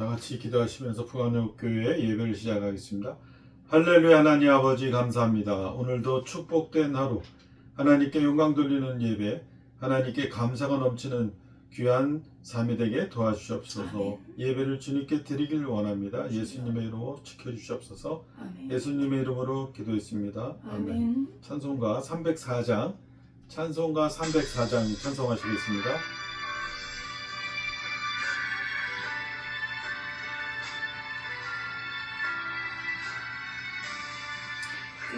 다 같이 기도하시면서 부안역교회 예배를 시작하겠습니다. 할렐루야. 하나님 아버지 감사합니다. 오늘도 축복된 하루, 하나님께 영광 돌리는 예배, 하나님께 감사가 넘치는 귀한 삶이 되게 도와주시옵소서. 예배를 주님께 드리길 원합니다. 예수님의 이름으로 지켜주시옵소서. 예수님의 이름으로 기도했습니다. 아멘. 찬송가 304장 찬송하시겠습니다.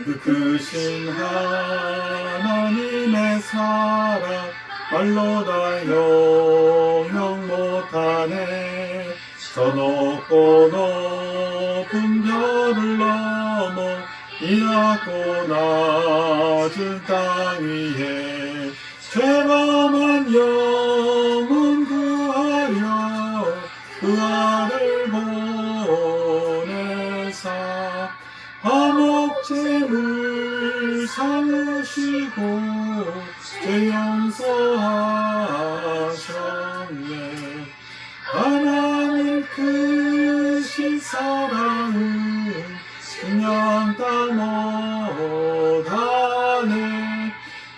그 크신 하나님의 사랑 말로 다 영영 못하네. 저 높고 높은 별을 넘어 이 낮고 낮은 땅 위에 죄범한 영혼 구하여 그 아들 보내사 화목제물 삼으시고 죄 용서하셨네. 하나님 크신 사랑은 그냥 다 못하네.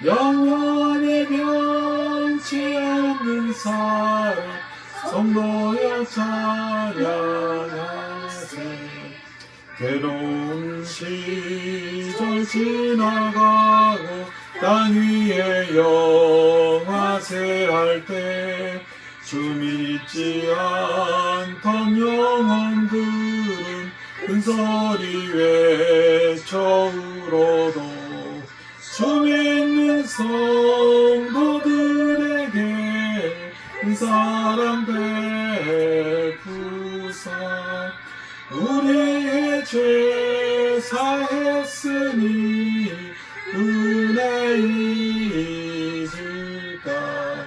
영원히 변치 않는 사랑 성도여 찬양하세. 괴로운 시절 지나가고 땅 위에 영화세할 때 주 믿지 않던 영혼들은 큰소리 외쳐 울어도 주 믿는 성도들에게 사랑 베푸사 우리의 죄 사했으니 은혜 잊을까.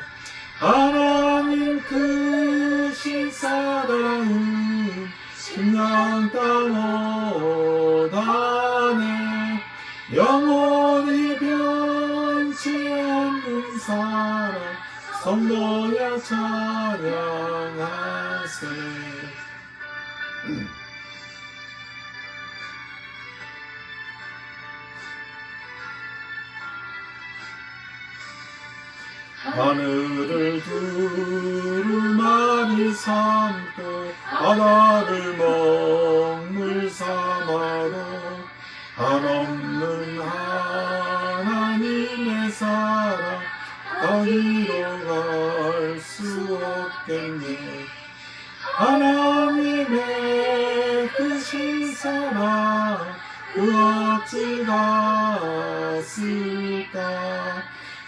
하나님 크신 사랑은 그냥 다 못하네. 영원히 변치 않는 사랑 성도야 찬양하세. 하늘을 두루마리 삼고 바다를 먹물 삼아도 한없는 하나님의 사랑 어디로 갈 수 없겠네. 하나님의 크신 사랑 그 어찌 갔을까.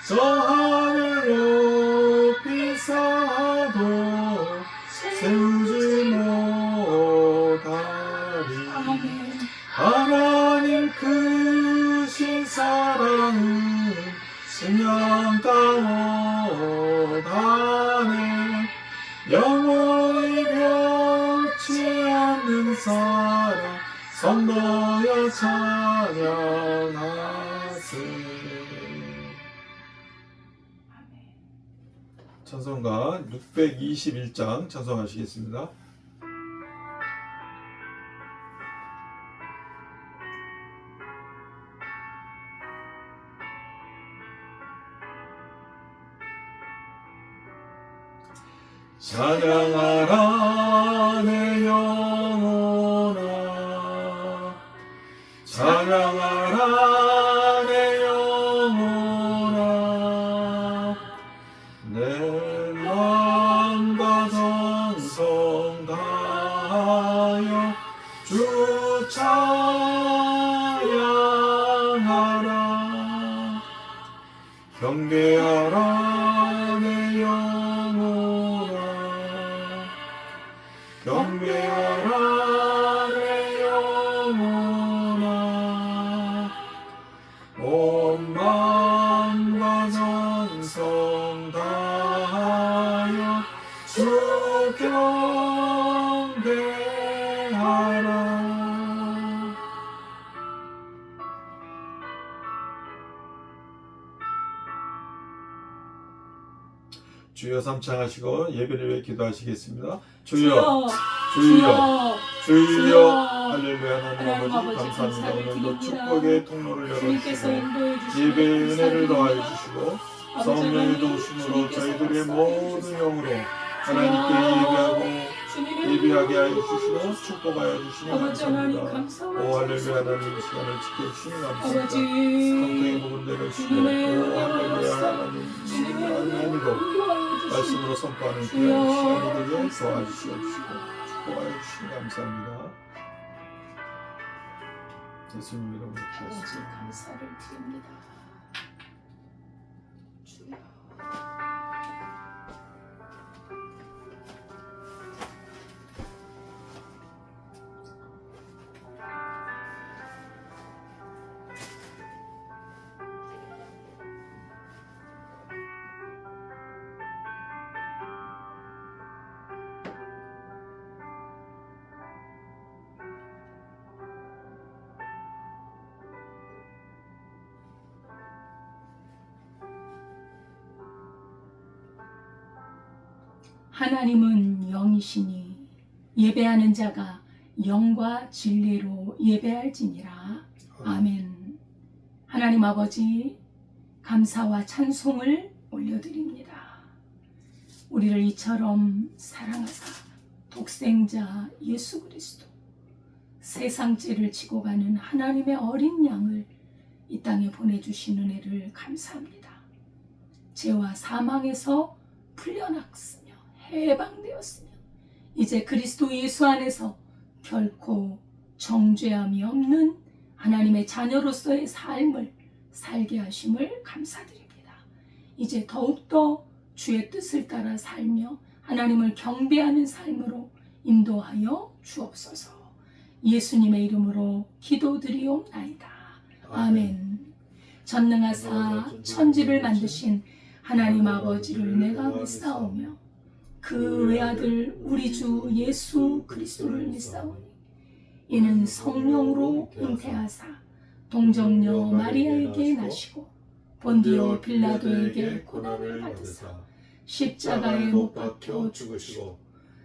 저 하늘 높이 쌓아도 세우지 못하리. 하나님 크신 사랑은 그냥 다 못하네. 영원히 변치 않는 사랑 성도여 찬양하세. 찬송가 621장 찬송하시겠습니다. 찬양하라 내 영혼아, 찬양하라 내 영혼아. 내 마음과 정성 다하여 주 찬양하라. 경배하라 내 영혼아, 경배하라 내 영혼아. 온 마음과 정성 다하여 주 경배하라. 주여 삼창하시고 예배를 위해 기도하시겠습니다. 주여 주여 주여 주여. 할렐루야. 하나님 아버지 감사합니다. 오늘도 축복의 통로를 주님께서 열어주시고 인도해 주시고 예배의 은혜를 감사드립니다. 더하여 주시고 성령의 도우심으로 저희들의 모든 영으로 하나님께 예배하게 하여 주시고 축복하여 주시니 감사합니다. 오 할렐루야. 하나님 이 시간을 지켜주시니 감사합니다. 성경의 부분대로 주시고 오 할렐루야. 하나님도 말씀으로 선포하는 귀한 시간이 되게 도와주시옵시고 축복하여 주시니 감사합니다. 예수님 이름으로 기도했습니다. 감사를 드립니다. 주여. 하나님은 영이시니 예배하는 자가 영과 진리로 예배할지니라. 아멘. 하나님 아버지 감사와 찬송을 올려드립니다. 우리를 이처럼 사랑하사 독생자 예수 그리스도 세상 죄를 지고 가는 하나님의 어린 양을 이 땅에 보내주신 은혜를 감사합니다. 죄와 사망에서 풀려났으며 해방되었으며 이제 그리스도 예수 안에서 결코 정죄함이 없는 하나님의 자녀로서의 삶을 살게 하심을 감사드립니다. 이제 더욱더 주의 뜻을 따라 살며 하나님을 경배하는 삶으로 인도하여 주옵소서. 예수님의 이름으로 기도드리옵나이다. 아멘. 전능하사 천지를 만드신 하나님 아버지를 내가 믿사오며 그 외아들 우리 주 예수 그리스도를 믿사오니 이는 성령으로 잉태하사 동정녀 마리아에게 나시고 본디오 빌라도에게 고난을 받으사 십자가에 못 박혀 죽으시고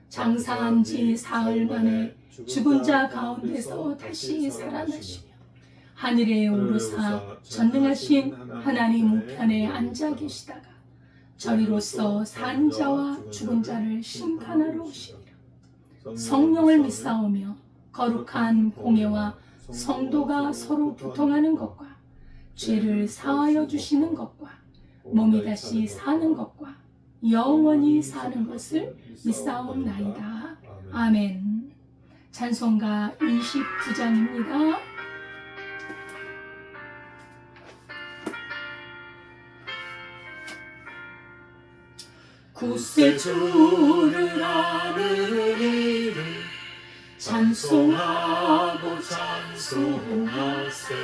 장사한 지 사흘 만에 죽은 자 가운데서 다시 살아나시며 하늘에 오르사 전능하신 하나님 우편에 앉아 계시다가 저리로서 산 자와 죽은 자를 심판하러 오시니라. 성령을 믿사오며 거룩한 공예와 성도가 서로 교통하는 것과 죄를 사하여 주시는 것과 몸이 다시 사는 것과 영원히 사는 것을 믿사옵나이다. 아멘. 찬송가 29장입니다. 구세주를 아는 이를 찬송하고 찬송하세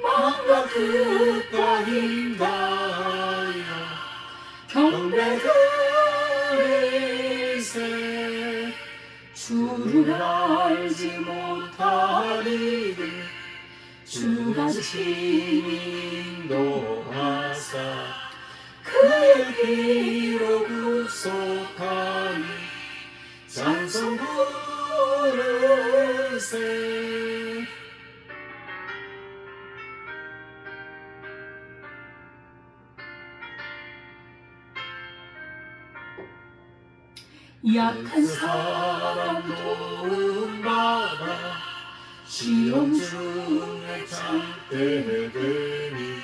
마음과 뜻과 힘 다하여 경배드리세 주를 알지 못하리를 주같이 인도하사 그의 피로 구속하니 찬송 부르세 약한 사람 도움받아 시험 중에 참게 되니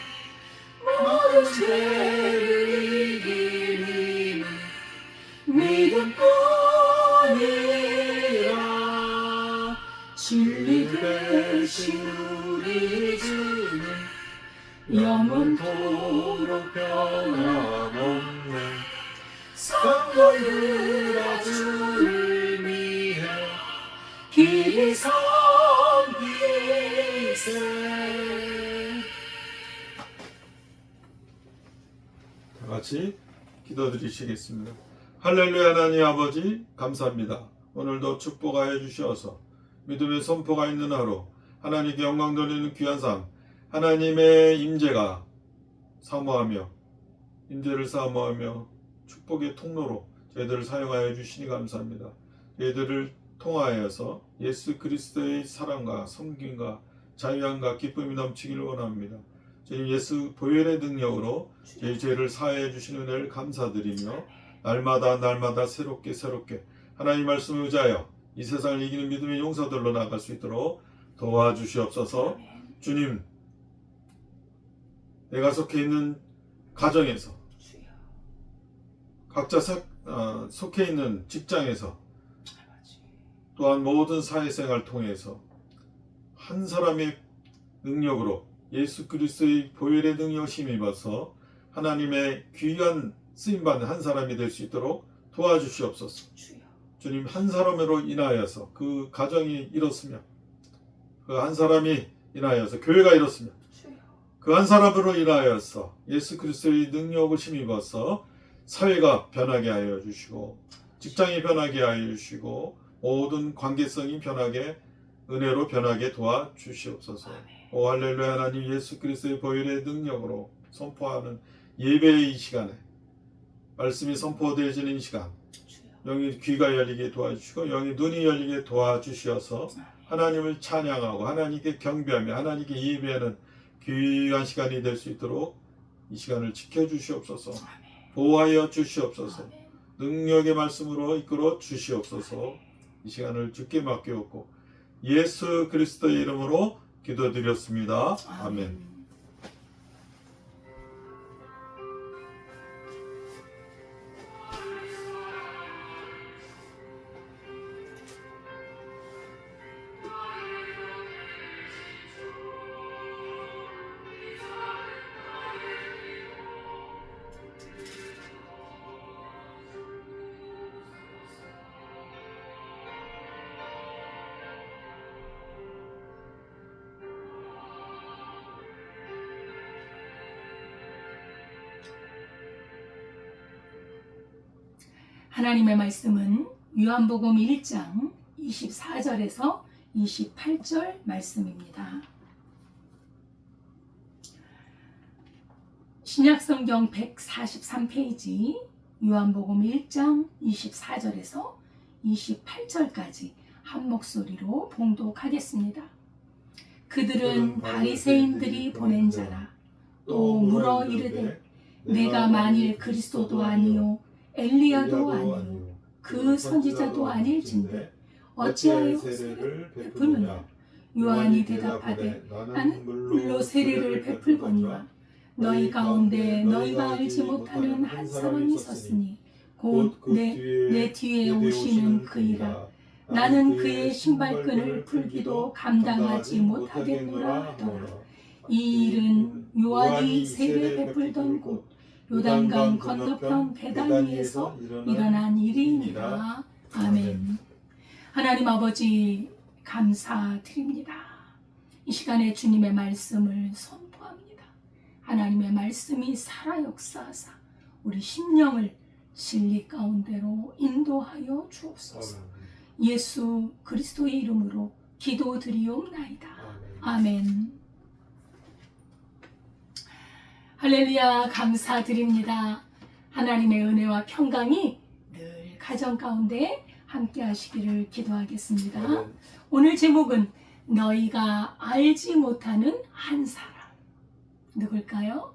모든 죄를 이기는 믿음뿐이라. 진리 되신 우리 주는 영원토록 변함없네. 성도들아 주를 위해 길이 섬기세. 다 같이 기도드리시겠습니다. 할렐루야. 하나님 아버지 감사합니다. 오늘도 축복하여 주셔서 믿음의 선포가 있는 하루, 하나님께 영광 돌리는 귀한 삶, 하나님의 임재가 사모하며 임재를 사모하며 축복의 통로로 저희들을 사용하여 주시니 감사합니다. 얘들을 통하여서 예수 그리스도의 사랑과 섬김과 자유함과 기쁨이 넘치기를 원합니다. 주님 예수 보혈의 능력으로 저희 죄를 사하여 주시는 은혜를 감사드리며 날마다 새롭게 하나님 말씀을 의지하여 이 세상을 이기는 믿음의 용사들로 나아갈 수 있도록 도와주시옵소서. 주님, 내가 속해 있는 가정에서, 각자 속해 있는 직장에서, 또한 모든 사회생활 통해서 한 사람의 능력으로 예수 그리스도의 보혈의 능력을 힘입어서 하나님의 귀한 쓰임받는 한 사람이 될 수 있도록 도와주시옵소서. 주님, 한 사람으로 인하여서 그 가정이 이뤘으며, 그 한 사람이 인하여서 교회가 이뤘으며, 그 한 사람으로 인하여서 예수 그리스도의 능력을 힘입어서 사회가 변하게 하여 주시고, 직장이 변하게 하여 주시고, 모든 관계성이 변하게, 은혜로 변하게 도와주시옵소서. 오 할렐루야. 하나님 예수 그리스도의 보혈의 능력으로 선포하는 예배의 이 시간에, 말씀이 선포되어지는 이 시간, 영의 귀가 열리게 도와주시고 영의 눈이 열리게 도와주시어서 하나님을 찬양하고 하나님께 경배하며 하나님께 예배하는 귀한 시간이 될 수 있도록 이 시간을 지켜주시옵소서. 보호하여 주시옵소서. 능력의 말씀으로 이끌어 주시옵소서. 이 시간을 주께 맡기옵고 예수 그리스도의 이름으로 기도드렸습니다. 아멘. 하나님의 말씀은 요한복음 1장 24절에서 28절 말씀입니다. 신약성경 143페이지 요한복음 1장 24절에서 28절까지 한 목소리로 봉독하겠습니다. 그들은 바리새인들이 보낸 자라. 또 물어 이르되 내가 만일 그리스도도 아니요 엘리야도 아니요 그 선지자도 아닐진데 어찌하여 세례를 베푸느냐. 요한이 대답하되 나는 물로 세례를 베풀거니와 너희 가운데 너희가 알지 못하는 한 사람이 섰으니 곧 내 뒤에 오시는 그이라. 나는 그의 신발끈을 풀기도 감당하지 못하겠노라 하더라. 이 일은 요한이 세례 베풀던 곳 요단강 건너편 베다니에서 일어난 일이니라. 아멘. 하나님 아버지 감사드립니다. 이 시간에 주님의 말씀을 선포합니다. 하나님의 말씀이 살아 역사하사 우리 심령을 진리 가운데로 인도하여 주옵소서. 예수 그리스도의 이름으로 기도드리옵나이다. 아멘. 할렐루야. 감사드립니다. 하나님의 은혜와 평강이 늘 가정 가운데 함께 하시기를 기도하겠습니다. 오늘 제목은 너희가 알지 못하는 한 사람. 누굴까요?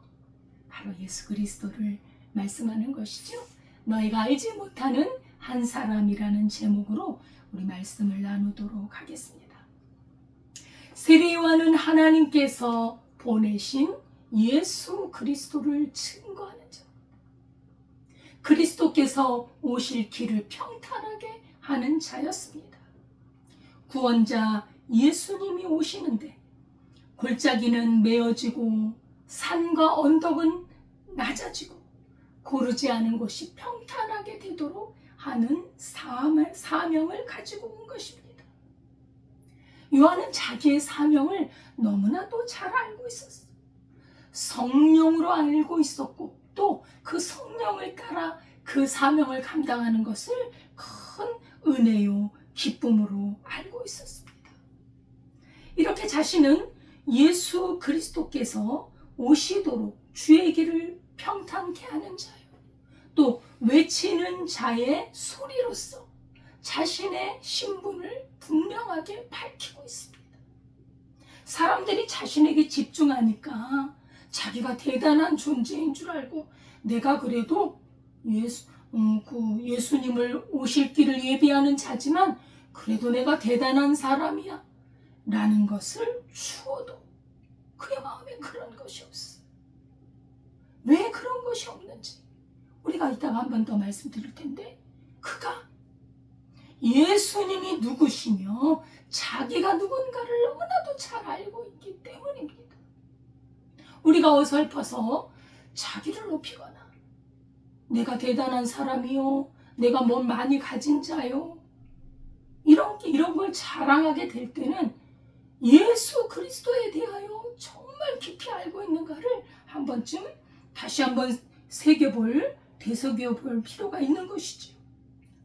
바로 예수 그리스도를 말씀하는 것이죠. 너희가 알지 못하는 한 사람이라는 제목으로 우리 말씀을 나누도록 하겠습니다. 세례 요한은 하나님께서 보내신 예수 그리스도를 증거하는 자. 그리스도께서 오실 길을 평탄하게 하는 자였습니다. 구원자 예수님이 오시는데 골짜기는 메어지고 산과 언덕은 낮아지고 고르지 않은 곳이 평탄하게 되도록 하는 사명을 가지고 온 것입니다. 요한은 자기의 사명을 너무나도 잘 알고 있었어요. 성령으로 알고 있었고 또 그 성령을 따라 그 사명을 감당하는 것을 큰 은혜요 기쁨으로 알고 있었습니다. 이렇게 자신은 예수 그리스도께서 오시도록 주의 길을 평탄케 하는 자요, 또 외치는 자의 소리로서 자신의 신분을 분명하게 밝히고 있습니다. 사람들이 자신에게 집중하니까 자기가 대단한 존재인 줄 알고 내가 그래도 예수님을 오실 길을 예비하는 자지만 그래도 내가 대단한 사람이야 라는 것을 주어도 그의 마음에 그런 것이 없어. 왜 그런 것이 없는지 우리가 이따가 한 번 더 말씀드릴 텐데, 그가 예수님이 누구시며 자기가 누군가를 너무나도 잘 알고 있기 때문입니다. 우리가 어설퍼서 자기를 높이거나 내가 대단한 사람이요, 내가 뭘 많이 가진 자요, 이런 걸 자랑하게 될 때는 예수 그리스도에 대하여 정말 깊이 알고 있는가를 한 번쯤 다시 한번 되새겨볼 필요가 있는 것이죠.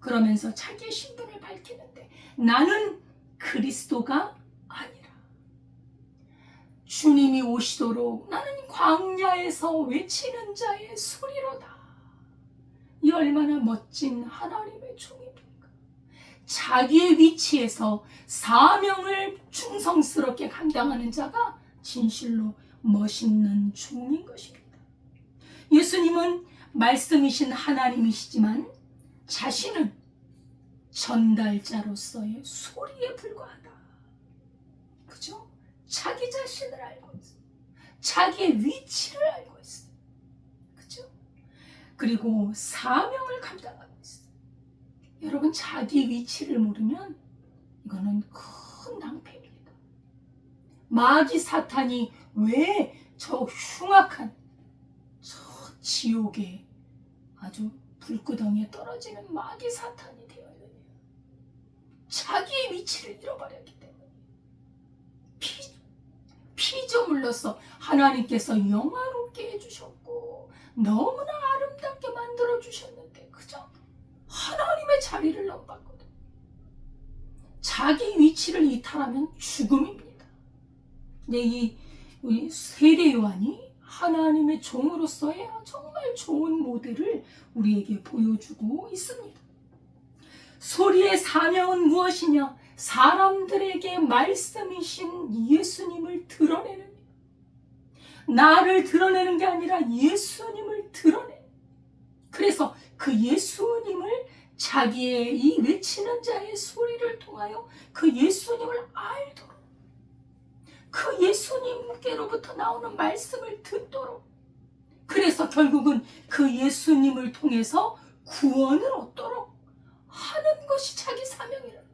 그러면서 자기의 신분을 밝히는데, 나는 그리스도가 아니라 주님이 오시도록 나는 광야에서 외치는 자의 소리로다. 이 얼마나 멋진 하나님의 종입니까? 자기의 위치에서 사명을 충성스럽게 감당하는 자가 진실로 멋있는 종인 것입니다. 예수님은 말씀이신 하나님이시지만 자신은 전달자로서의 소리에 불과하다. 그죠? 자기 자신을 알고 있어. 자기의 위치를 알고 있어. 그죠? 그리고 사명을 감당하고 있어. 여러분, 자기 위치를 모르면 이거는 큰 낭패입니다. 마귀 사탄이 왜 저 흉악한 저 지옥에 아주 불구덩이에 떨어지는 마귀 사탄이 되었느냐? 자기의 위치를 잃어버렸기 때문에. 피조물로서 하나님께서 영화롭게 해주셨고 너무나 아름답게 만들어주셨는데 그저 하나님의 자리를 넘봤거든. 자기 위치를 이탈하면 죽음입니다. 근데 우리 세례 요한이 하나님의 종으로서의 정말 좋은 모델을 우리에게 보여주고 있습니다. 소리의 사명은 무엇이냐? 사람들에게 말씀이신 예수님을 드러내는, 나를 드러내는 게 아니라 예수님을 드러내는, 그래서 그 예수님을 자기의 이 외치는 자의 소리를 통하여 그 예수님을 알도록, 그 예수님께로부터 나오는 말씀을 듣도록, 그래서 결국은 그 예수님을 통해서 구원을 얻도록 하는 것이 자기 사명이라.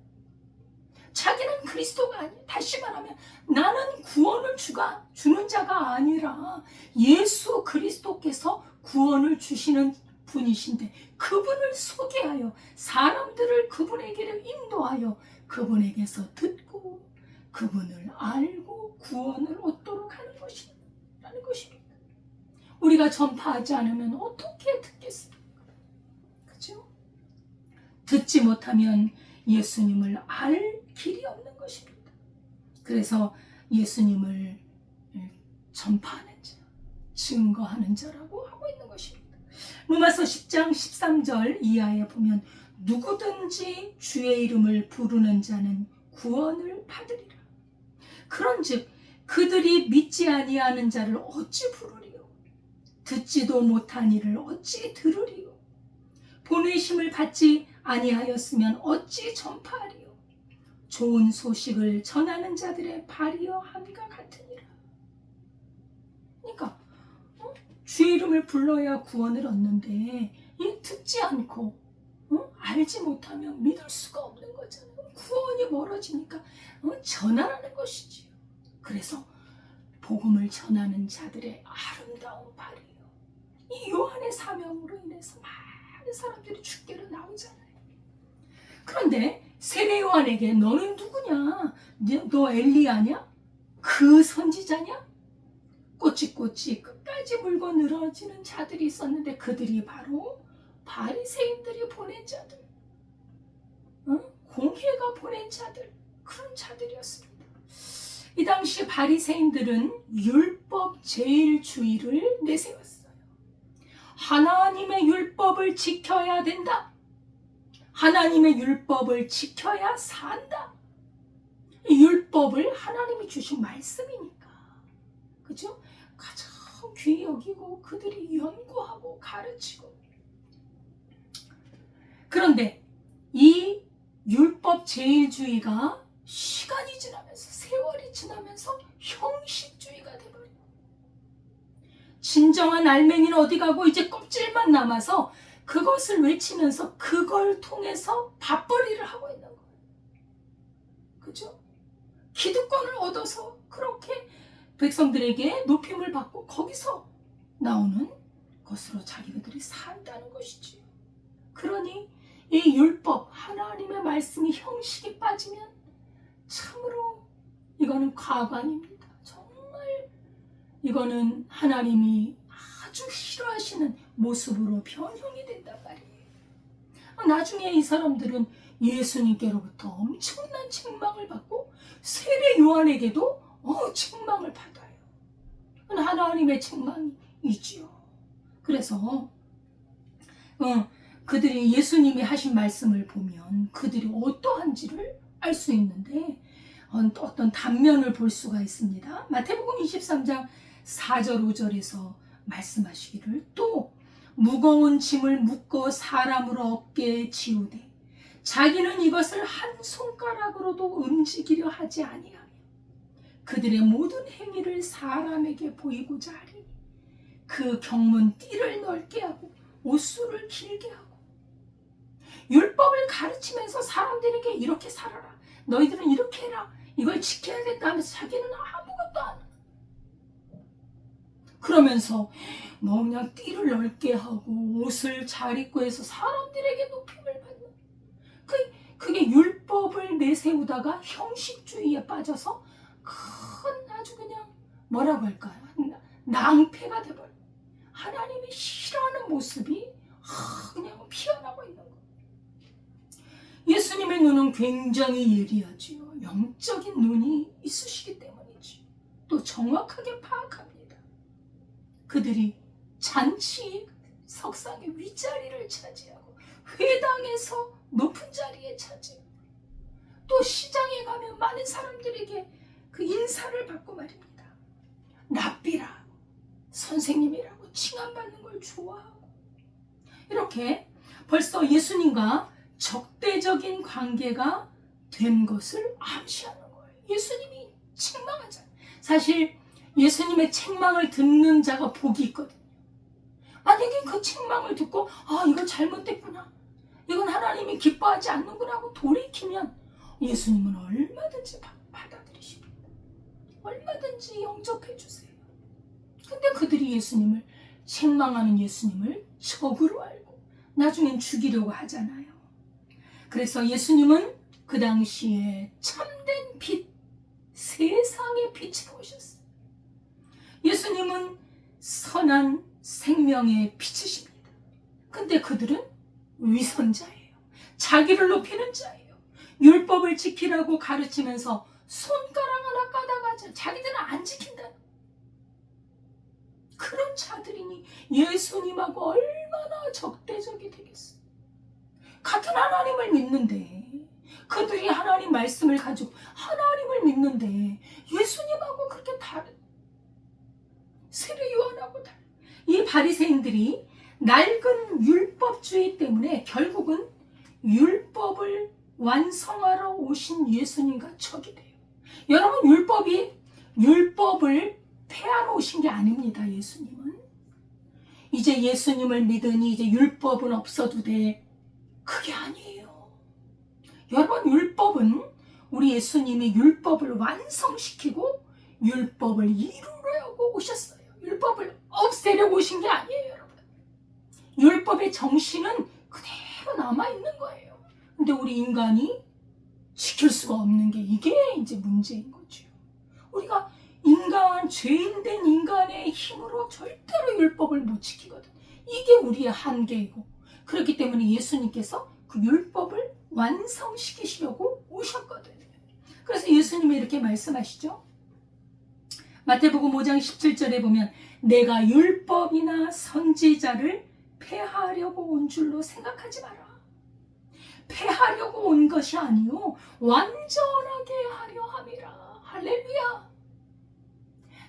자기는 그리스도가 아니야. 다시 말하면 나는 구원을 주는 자가 아니라 예수 그리스도께서 구원을 주시는 분이신데 그분을 소개하여 사람들을 그분에게로 인도하여 그분에게서 듣고 그분을 알고 구원을 얻도록 하는 것이라는 것입니다. 우리가 전파하지 않으면 어떻게 듣겠습니까? 그렇죠? 듣지 못하면 예수님을 알 길이 없는 것입니다. 그래서 예수님을 전파하는 자, 증거하는 자라고 하고 있는 것입니다. 로마서 10장 13절 이하에 보면 누구든지 주의 이름을 부르는 자는 구원을 받으리라. 그런즉 그들이 믿지 아니하는 자를 어찌 부르리요? 듣지도 못한 이를 어찌 들으리요? 보내심을 받지 아니하였으면 어찌 전파하리요? 좋은 소식을 전하는 자들의 발이여 함과 같으니라. 그러니까 주의 이름을 불러야 구원을 얻는데 듣지 않고 알지 못하면 믿을 수가 없는 거잖아요. 구원이 멀어지니까 전하라는 것이지요. 그래서 복음을 전하는 자들의 아름다운 발이요. 이 요한의 사명으로 인해서 많은 사람들이 주께로 나오잖아요. 그런데 세례 요한에게 너는 누구냐? 너 엘리야냐? 그 선지자냐? 꼬치꼬치 끝까지 물고 늘어지는 자들이 있었는데 그들이 바로 바리새인들이 보낸 자들, 공회가 보낸 자들, 그런 자들이었습니다. 이 당시 바리새인들은 율법 제일주의를 내세웠어요. 하나님의 율법을 지켜야 된다. 하나님의 율법을 지켜야 산다. 이 율법을 하나님이 주신 말씀이니까. 그죠? 가장 귀히 여기고 그들이 연구하고 가르치고. 그런데 이 율법 제일주의가 시간이 지나면서 세월이 지나면서 형식주의가 돼버려요. 진정한 알맹이는 어디 가고 이제 껍질만 남아서 그것을 외치면서 그걸 통해서 밥벌이를 하고 있는 거예요. 그죠? 기득권을 얻어서 그렇게 백성들에게 높임을 받고 거기서 나오는 것으로 자기들이 산다는 것이지요. 그러니 이 율법, 하나님의 말씀이 형식에 빠지면 참으로 이거는 과관입니다. 정말 이거는 하나님이 아주 싫어하시는 모습으로 변형이 된단 말이에요. 나중에 이 사람들은 예수님께로부터 엄청난 책망을 받고 세례 요한에게도 책망을 받아요. 하나님의 책망이지요. 그래서 그들이 예수님이 하신 말씀을 보면 그들이 어떠한지를 알 수 있는데 어떤 단면을 볼 수가 있습니다. 마태복음 23장 4절 5절에서 말씀하시기를 또 무거운 짐을 묶어 사람으로 어깨에 지우되 자기는 이것을 한 손가락으로도 움직이려 하지 아니하며 그들의 모든 행위를 사람에게 보이고자 하리니 그 경문 띠를 넓게 하고 옷수를 길게 하고 율법을 가르치면서 사람들에게 이렇게 살아라, 너희들은 이렇게 해라, 이걸 지켜야 된다 하면서 자기는 아무것도 안 해. 그러면서 그냥 띠를 넓게 하고 옷을 잘 입고 해서 사람들에게 높임을 받는 그게 율법을 내세우다가 형식주의에 빠져서 큰 아주 그냥 뭐라고 할까요? 낭패가 돼버려요. 하나님이 싫어하는 모습이 그냥 피어나고 있는 거예요. 예수님의 눈은 굉장히 예리하지요. 영적인 눈이 있으시기 때문이지. 또 정확하게 파악합니다. 그들이 잔치 석상의 윗자리를 차지하고 회당에서 높은 자리에 차지하고 또 시장에 가면 많은 사람들에게 그 인사를 받고 말입니다. 랍비라, 선생님이라고 칭함받는 걸 좋아하고 이렇게 벌써 예수님과 적대적인 관계가 된 것을 암시하는 거예요. 예수님이 책망하잖아요. 사실 예수님의 책망을 듣는 자가 복이 있거든요. 만약에 그 책망을 듣고 이거 잘못됐구나, 이건 하나님이 기뻐하지 않는구나 하고 돌이키면 예수님은 얼마든지 받아들이십니다. 얼마든지 영접해 주세요. 근데 그들이 예수님을 책망하는 예수님을 적으로 알고 나중엔 죽이려고 하잖아요. 그래서 예수님은 그 당시에 참된 빛, 세상의 빛으로 오셨어요. 예수님은 선한 생명의 빛이십니다. 근데 그들은 위선자예요. 자기를 높이는 자예요. 율법을 지키라고 가르치면서 손가락 하나 까다가 자기들은 안 지킨다. 그런 자들이니 예수님하고 얼마나 적대적이 되겠어요. 같은 하나님을 믿는데, 그들이 하나님 말씀을 가지고 하나님을 믿는데 예수님하고 그렇게 다른, 세례 요한하고 다른 이 바리새인들이 낡은 율법주의 때문에 결국은 율법을 완성하러 오신 예수님과 적이 돼요. 여러분, 율법을 폐하러 오신 게 아닙니다. 예수님은 이제 예수님을 믿으니 이제 율법은 없어도 돼, 그게 아니에요. 여러분, 율법은 우리 예수님이 율법을 완성시키고 율법을 이루려고 오셨어요. 율법을 없애려고 오신 게 아니에요. 여러분, 율법의 정신은 그대로 남아있는 거예요. 근데 우리 인간이 지킬 수가 없는 게 이게 이제 문제인 거죠. 우리가 죄인된 인간의 힘으로 절대로 율법을 못 지키거든. 이게 우리의 한계이고, 그렇기 때문에 예수님께서 그 율법을 완성시키시려고 오셨거든요. 그래서 예수님이 이렇게 말씀하시죠. 마태복음 5장 17절에 보면 내가 율법이나 선지자를 폐하려고 온 줄로 생각하지 마라. 패하려고 온 것이 아니요 완전하게 하려 함이라. 할렐루야.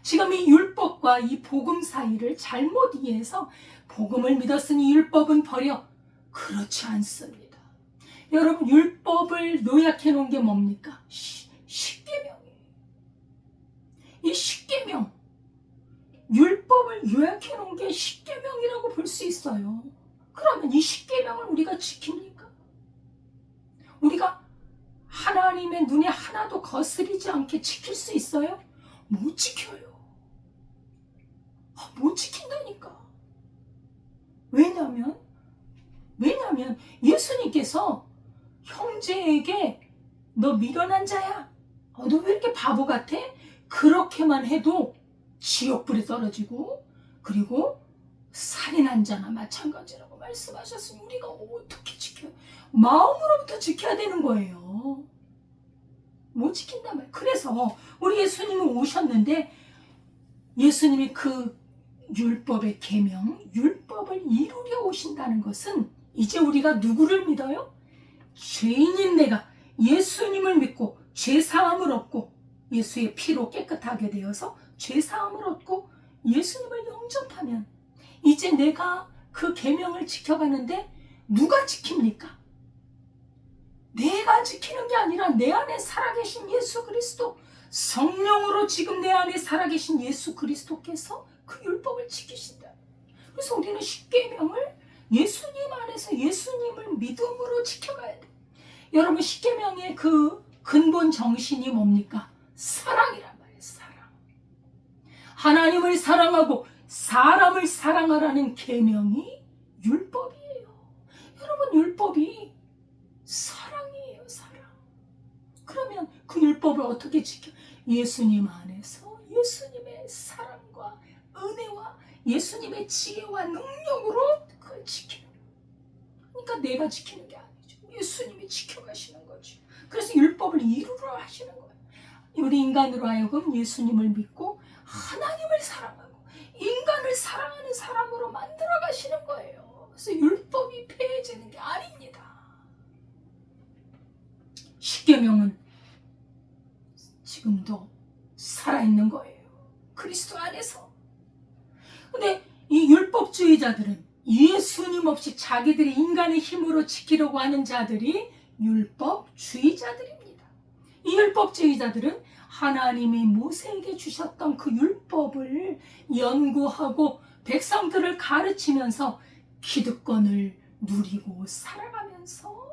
지금 이 율법과 이 복음 사이를 잘못 이해해서 복음을 믿었으니 율법은 버려. 그렇지 않습니다. 여러분, 율법을 요약해 놓은 게 뭡니까? 십계명이에요. 이 십계명, 율법을 요약해 놓은 게 십계명이라고 볼 수 있어요. 그러면 이 십계명을 우리가 지킵니까? 우리가 하나님의 눈에 하나도 거스리지 않게 지킬 수 있어요? 못 지켜요. 못 지킨다니까. 왜냐면 예수님께서 형제에게 너 미련한 자야. 너 왜 이렇게 바보 같아? 그렇게만 해도 지옥불에 떨어지고, 그리고 살인한 자나 마찬가지라고 말씀하셨으니 우리가 어떻게 지켜요? 마음으로부터 지켜야 되는 거예요. 못 지킨단 말이에요. 그래서 우리 예수님이 오셨는데 예수님이 그 율법의 계명, 율법을 이루려 오신다는 것은 이제 우리가 누구를 믿어요? 죄인인 내가 예수님을 믿고 죄사함을 얻고 예수의 피로 깨끗하게 되어서 죄사함을 얻고 예수님을 영접하면 이제 내가 그 계명을 지켜가는데 누가 지킵니까? 내가 지키는 게 아니라 내 안에 살아계신 예수 그리스도, 성령으로 지금 내 안에 살아계신 예수 그리스도께서 그 율법을 지키신다. 그래서 우리는 십계명을 예수님 안에서 예수님을 믿음으로 지켜가야 돼. 여러분, 십계명의 그 근본 정신이 뭡니까? 사랑이란 말이에요. 사랑. 하나님을 사랑하고 사람을 사랑하라는 계명이 율법이에요. 여러분, 율법이 사랑이에요. 사랑. 그러면 그 율법을 어떻게 지켜? 예수님 안에서 예수님의 사랑과 은혜와 예수님의 지혜와 능력으로 그걸 지켜요. 그러니까 내가 지키는 게 아니죠. 예수님이 지켜가시는 거죠. 그래서 율법을 이루려 하시는 거예요. 우리 인간으로 하여금 예수님을 믿고 하나님을 사랑하고 인간을 사랑하는 사람으로 만들어 가시는 거예요. 그래서 율법이 폐해지는 게 아닙니다. 십계명은 지금도 살아있는 거예요. 그리스도 안에서. 근데 이 율법주의자들은 예수님 없이 자기들이 인간의 힘으로 지키려고 하는 자들이 율법주의자들입니다. 이 율법주의자들은 하나님이 모세에게 주셨던 그 율법을 연구하고 백성들을 가르치면서 기득권을 누리고 살아가면서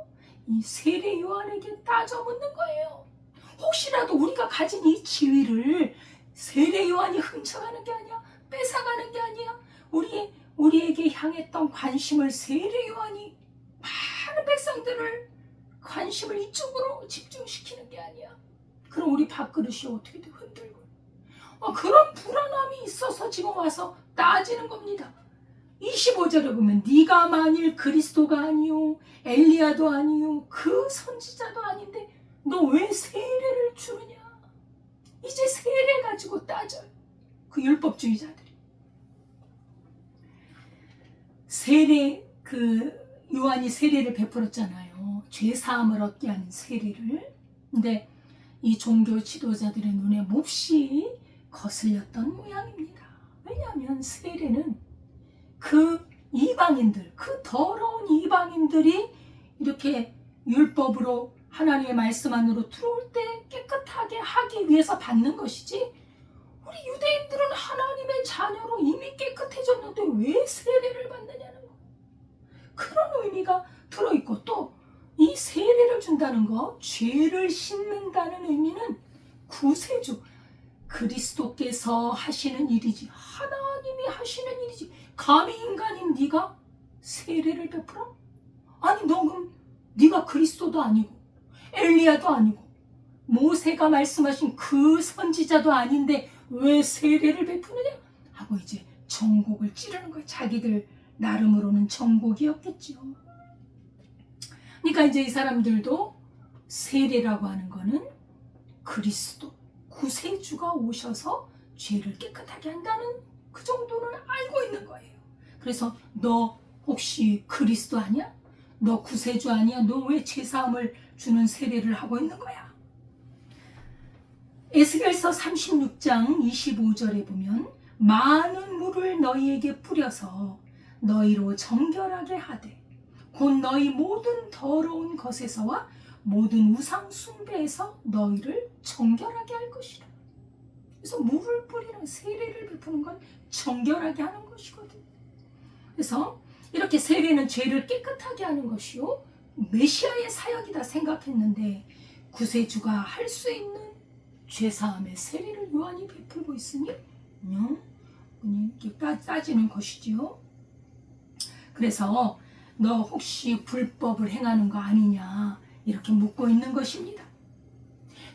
이 세례 요한에게 따져 묻는 거예요. 혹시라도 우리가 가진 이 지위를 세례 요한이 훔쳐가는 게 아니야, 뺏어가는 게 아니야, 우리에게 향했던 관심을 세례 요한이 많은 백성들을 관심을 이쪽으로 집중시키는 게 아니야. 그럼 우리 밥그릇이 어떻게 돼? 흔들고. 그런 불안함이 있어서 지금 와서 따지는 겁니다. 25절에 보면 네가 만일 그리스도가 아니요 엘리야도 아니요 그 선지자도 아닌데 너 왜 세례를 주느냐. 이제 세례 가지고 따져요. 그 율법주의자들이. 세례, 요한이 세례를 베풀었잖아요. 죄사함을 얻게 하는 세례를. 근데 이 종교 지도자들의 눈에 몹시 거슬렸던 모양입니다. 왜냐하면 세례는 그 이방인들, 그 더러운 이방인들이 이렇게 율법으로 하나님의 말씀 안으로 들어올 때 깨끗하게 하기 위해서 받는 것이지, 우리 유대인들은 하나님의 자녀로 이미 깨끗해졌는데 왜 세례를 받느냐는 거예요. 그런 의미가 들어있고, 또 이 세례를 준다는 거, 죄를 씻는다는 의미는 구세주, 그리스도께서 하시는 일이지, 하나님이 하시는 일이지, 감히 인간인 네가 세례를 베풀어? 아니, 너 그럼 네가 그리스도도 아니고 엘리야도 아니고 모세가 말씀하신 그 선지자도 아닌데 왜 세례를 베푸느냐? 하고 이제 정곡을 찌르는 거예요. 자기들 나름으로는 정곡이었겠죠. 그러니까 이제 이 사람들도 세례라고 하는 거는 그리스도, 구세주가 오셔서 죄를 깨끗하게 한다는 그 정도는 알고 있는 거예요. 그래서 너 혹시 그리스도 아니야? 너 구세주 아니야? 너 왜 죄사함을 주는 세례를 하고 있는 거야? 에스겔서 36장 25절에 보면 많은 물을 너희에게 뿌려서 너희로 정결하게 하되 곧 너희 모든 더러운 것에서와 모든 우상 숭배에서 너희를 정결하게 할 것이라. 그래서 물을 뿌리는 세례를 베푸는 건 정결하게 하는 것이거든. 그래서 이렇게 세례는 죄를 깨끗하게 하는 것이요 메시아의 사역이다 생각했는데 구세주가 할 수 있는 죄사함의 세례를 요한이 베풀고 있으니 이렇게 따지는 것이지요. 그래서 너 혹시 불법을 행하는 거 아니냐 이렇게 묻고 있는 것입니다.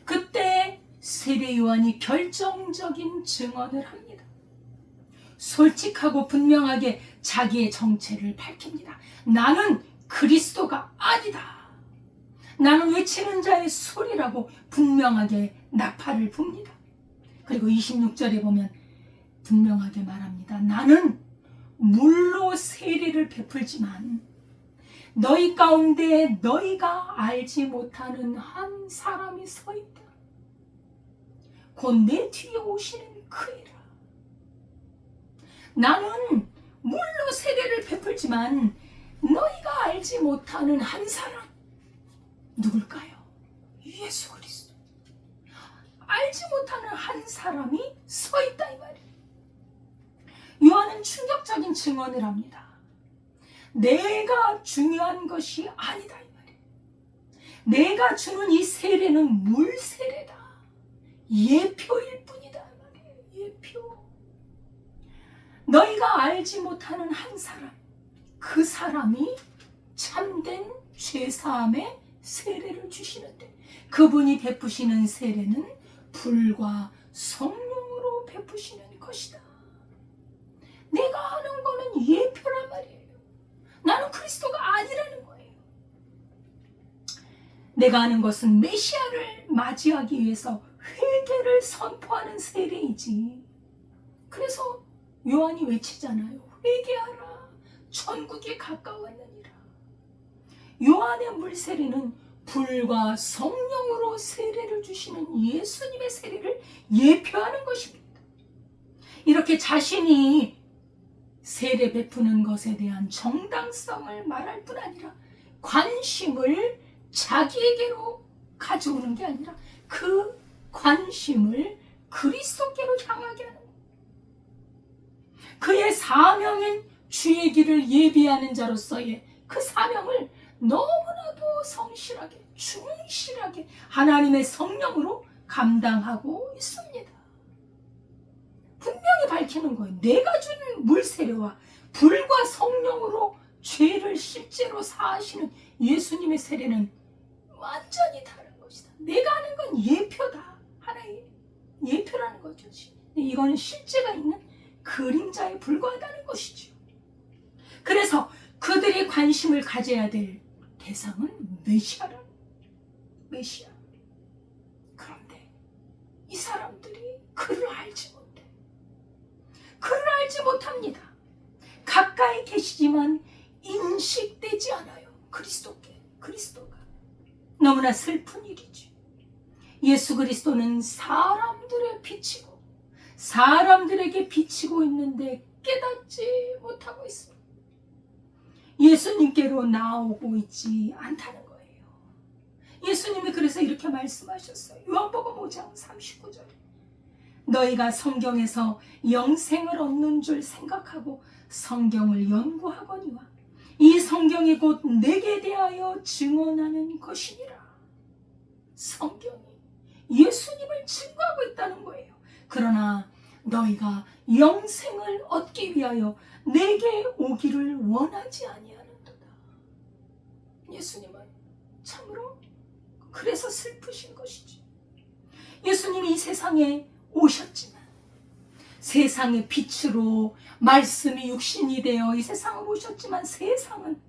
그때 세례 요한이 결정적인 증언을 합니다. 솔직하고 분명하게 자기의 정체를 밝힙니다. 나는 그리스도가 아니다. 나는 외치는 자의 소리라고 분명하게 나팔을 붑니다. 그리고 26절에 보면 분명하게 말합니다. 나는 물로 세례를 베풀지만 너희 가운데 너희가 알지 못하는 한 사람이 서 있다. 곧 내 뒤에 오시는 그이라. 나는 물로 세례를 베풀지만 너희가 알지 못하는 한 사람. 누굴까요? 예수 그리스도. 알지 못하는 한 사람이 서 있다 이 말이에요. 요한은 충격적인 증언을 합니다. 내가 중요한 것이 아니다 이 말이에요. 내가 주는 이 세례는 물 세례다. 예표일 뿐이다 이 말이에요. 예표. 너희가 알지 못하는 한 사람, 그 사람이 참된 죄사함의 세례를 주시는데 그분이 베푸시는 세례는 불과 성령으로 베푸시는 것이다. 내가 하는 거는 예표란 말이에요. 나는 그리스도가 아니라는 거예요. 내가 하는 것은 메시아를 맞이하기 위해서 회개를 선포하는 세례이지. 그래서 요한이 외치잖아요. 회개하라. 천국이 가까웠느니라. 요한의 물세례는 불과 성령으로 세례를 주시는 예수님의 세례를 예표하는 것입니다. 이렇게 자신이 세례 베푸는 것에 대한 정당성을 말할 뿐 아니라 관심을 자기에게로 가져오는 게 아니라 그 관심을 그리스도께로 향하게 하는 거예요. 그의 사명인 주의 길을 예비하는 자로서의 그 사명을 너무나도 성실하게 충실하게 하나님의 성령으로 감당하고 있습니다. 분명히 밝히는 거예요. 내가 주는 물세례와 불과 성령으로 죄를 실제로 사하시는 예수님의 세례는 완전히 다른 것이다. 내가 하는 건 예표다. 하나의 예표라는 거죠. 이거는 실제가 있는 그림자에 불과하다는 것이죠. 그래서 그들이 관심을 가져야 될 대상은 메시아라는 메시아. 그런데 이 사람들이 그를 알지 못해. 그를 알지 못합니다. 가까이 계시지만 인식되지 않아요. 그리스도가. 너무나 슬픈 일이죠. 예수 그리스도는 사람들의 빛이고 사람들에게 비치고 있는데 깨닫지 못하고 있습니다. 예수님께로 나오고 있지 않다는 거예요. 예수님이 그래서 이렇게 말씀하셨어요. 요한복음 5장 39절에 너희가 성경에서 영생을 얻는 줄 생각하고 성경을 연구하거니와 이 성경이 곧 내게 대하여 증언하는 것이니라. 성경이 예수님을 증거하고 있다는 거예요. 그러나 너희가 영생을 얻기 위하여 내게 오기를 원하지 아니하는도다. 예수님은 참으로 그래서 슬프신 것이지. 예수님이 이 세상에 오셨지만 세상의 빛으로 말씀이 육신이 되어 이 세상을 오셨지만 세상은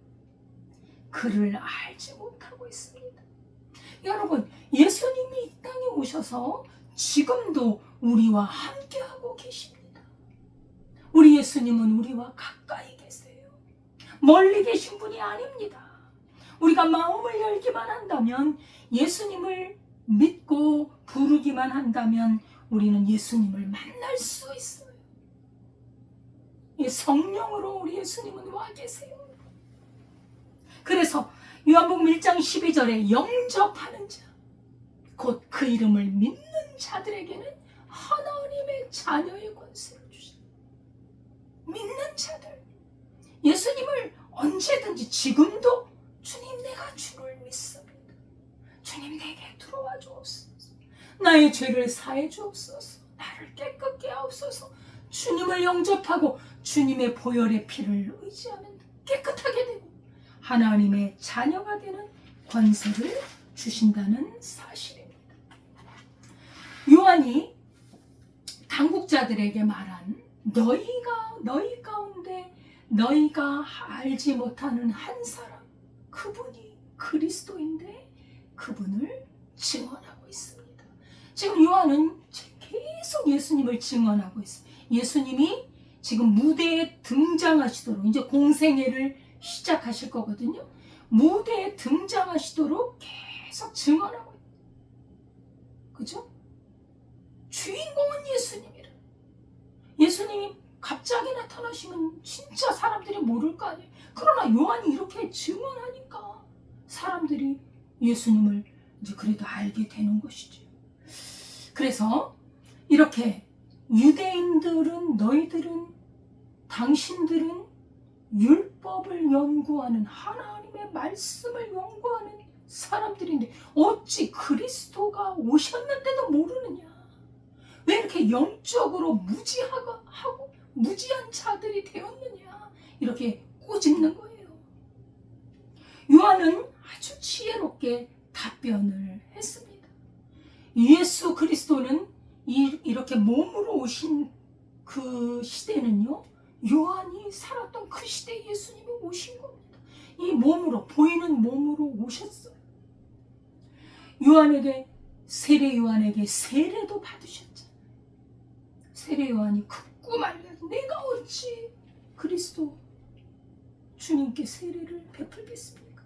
그를 알지 못하고 있습니다. 여러분, 예수님이 이 땅에 오셔서 지금도 우리와 함께하고 계십니다. 우리 예수님은 우리와 가까이 계세요. 멀리 계신 분이 아닙니다. 우리가 마음을 열기만 한다면, 예수님을 믿고 부르기만 한다면 우리는 예수님을 만날 수 있어요. 이 성령으로 우리 예수님은 와 계세요. 그래서 요한복음 1장 12절에 영접하는 자, 곧 그 이름을 믿는 자들에게는 하나님의 자녀의 권세를 주시다. 믿는 자들, 예수님을 언제든지 지금도 주님, 내가 주를 믿습니다. 주님, 내게 들어와 주옵소서. 나의 죄를 사해 주옵소서. 나를 깨끗게 하옵소서. 주님을 영접하고 주님의 보혈의 피를 의지하면 깨끗하게 되고 하나님의 자녀가 되는 권세를 주신다는 사실입니다. 요한이 당국자들에게 말한 너희 가운데 너희가 알지 못하는 한 사람, 그분이 그리스도인데 그분을 증언하고 있습니다. 지금 요한은 계속 예수님을 증언하고 있어요. 예수님이 지금 무대에 등장하시도록, 이제 공생애를 시작하실 거거든요. 무대에 등장하시도록 계속 증언하고 있어요. 그죠? 주인공은 예수님이라. 예수님이 갑자기 나타나시면 진짜 사람들이 모를 거 아니에요. 그러나 요한이 이렇게 증언하니까 사람들이 예수님을 이제 그래도 알게 되는 것이죠. 그래서 이렇게 유대인들은, 너희들은, 당신들은 율법을 연구하는, 하나님의 말씀을 연구하는 사람들인데 어찌 그리스도가 오셨는데도 모르느냐? 왜 이렇게 영적으로 무지한 자들이 되었느냐? 이렇게 꼬집는 거예요. 요한은 아주 지혜롭게 답변을 했습니다. 예수 그리스도는 이렇게 몸으로 오신 그 시대는요, 요한이 살았던 그 시대에 예수님이 오신 겁니다. 이 몸으로, 보이는 몸으로 오셨어요. 세례 요한에게 세례도 받으셨잖아요. 세례 요한이 극구 말려서 내가 어찌 그리스도 주님께 세례를 베풀겠습니까?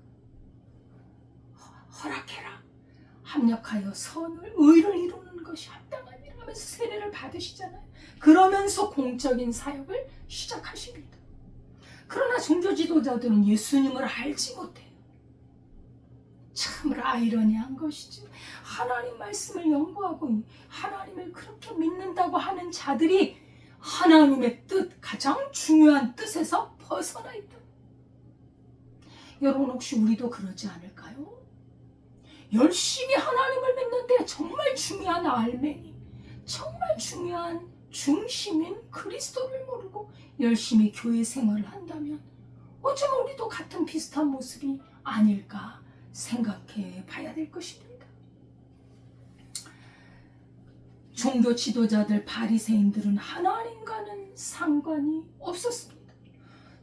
허락해라. 합력하여 선을, 의를 이루는 것이 합당하니라 하면서 세례를 받으시잖아요. 그러면서 공적인 사역을 시작하십니다. 그러나 종교 지도자들은 예수님을 알지 못해요. 참으로 아이러니한 것이죠. 하나님 말씀을 연구하고 하나님을 그렇게 믿는다고 하는 자들이 하나님의 뜻, 가장 중요한 뜻에서 벗어나 있다. 여러분, 혹시 우리도 그러지 않을까요? 열심히 하나님을 믿는데 정말 중요한 알맹이, 정말 중요한 중심인 그리스도를 모르고 열심히 교회 생활을 한다면 어쩌면 우리도 같은 비슷한 모습이 아닐까 생각해 봐야 될 것입니다. 종교 지도자들, 바리새인들은 하나님과는 상관이 없었습니다.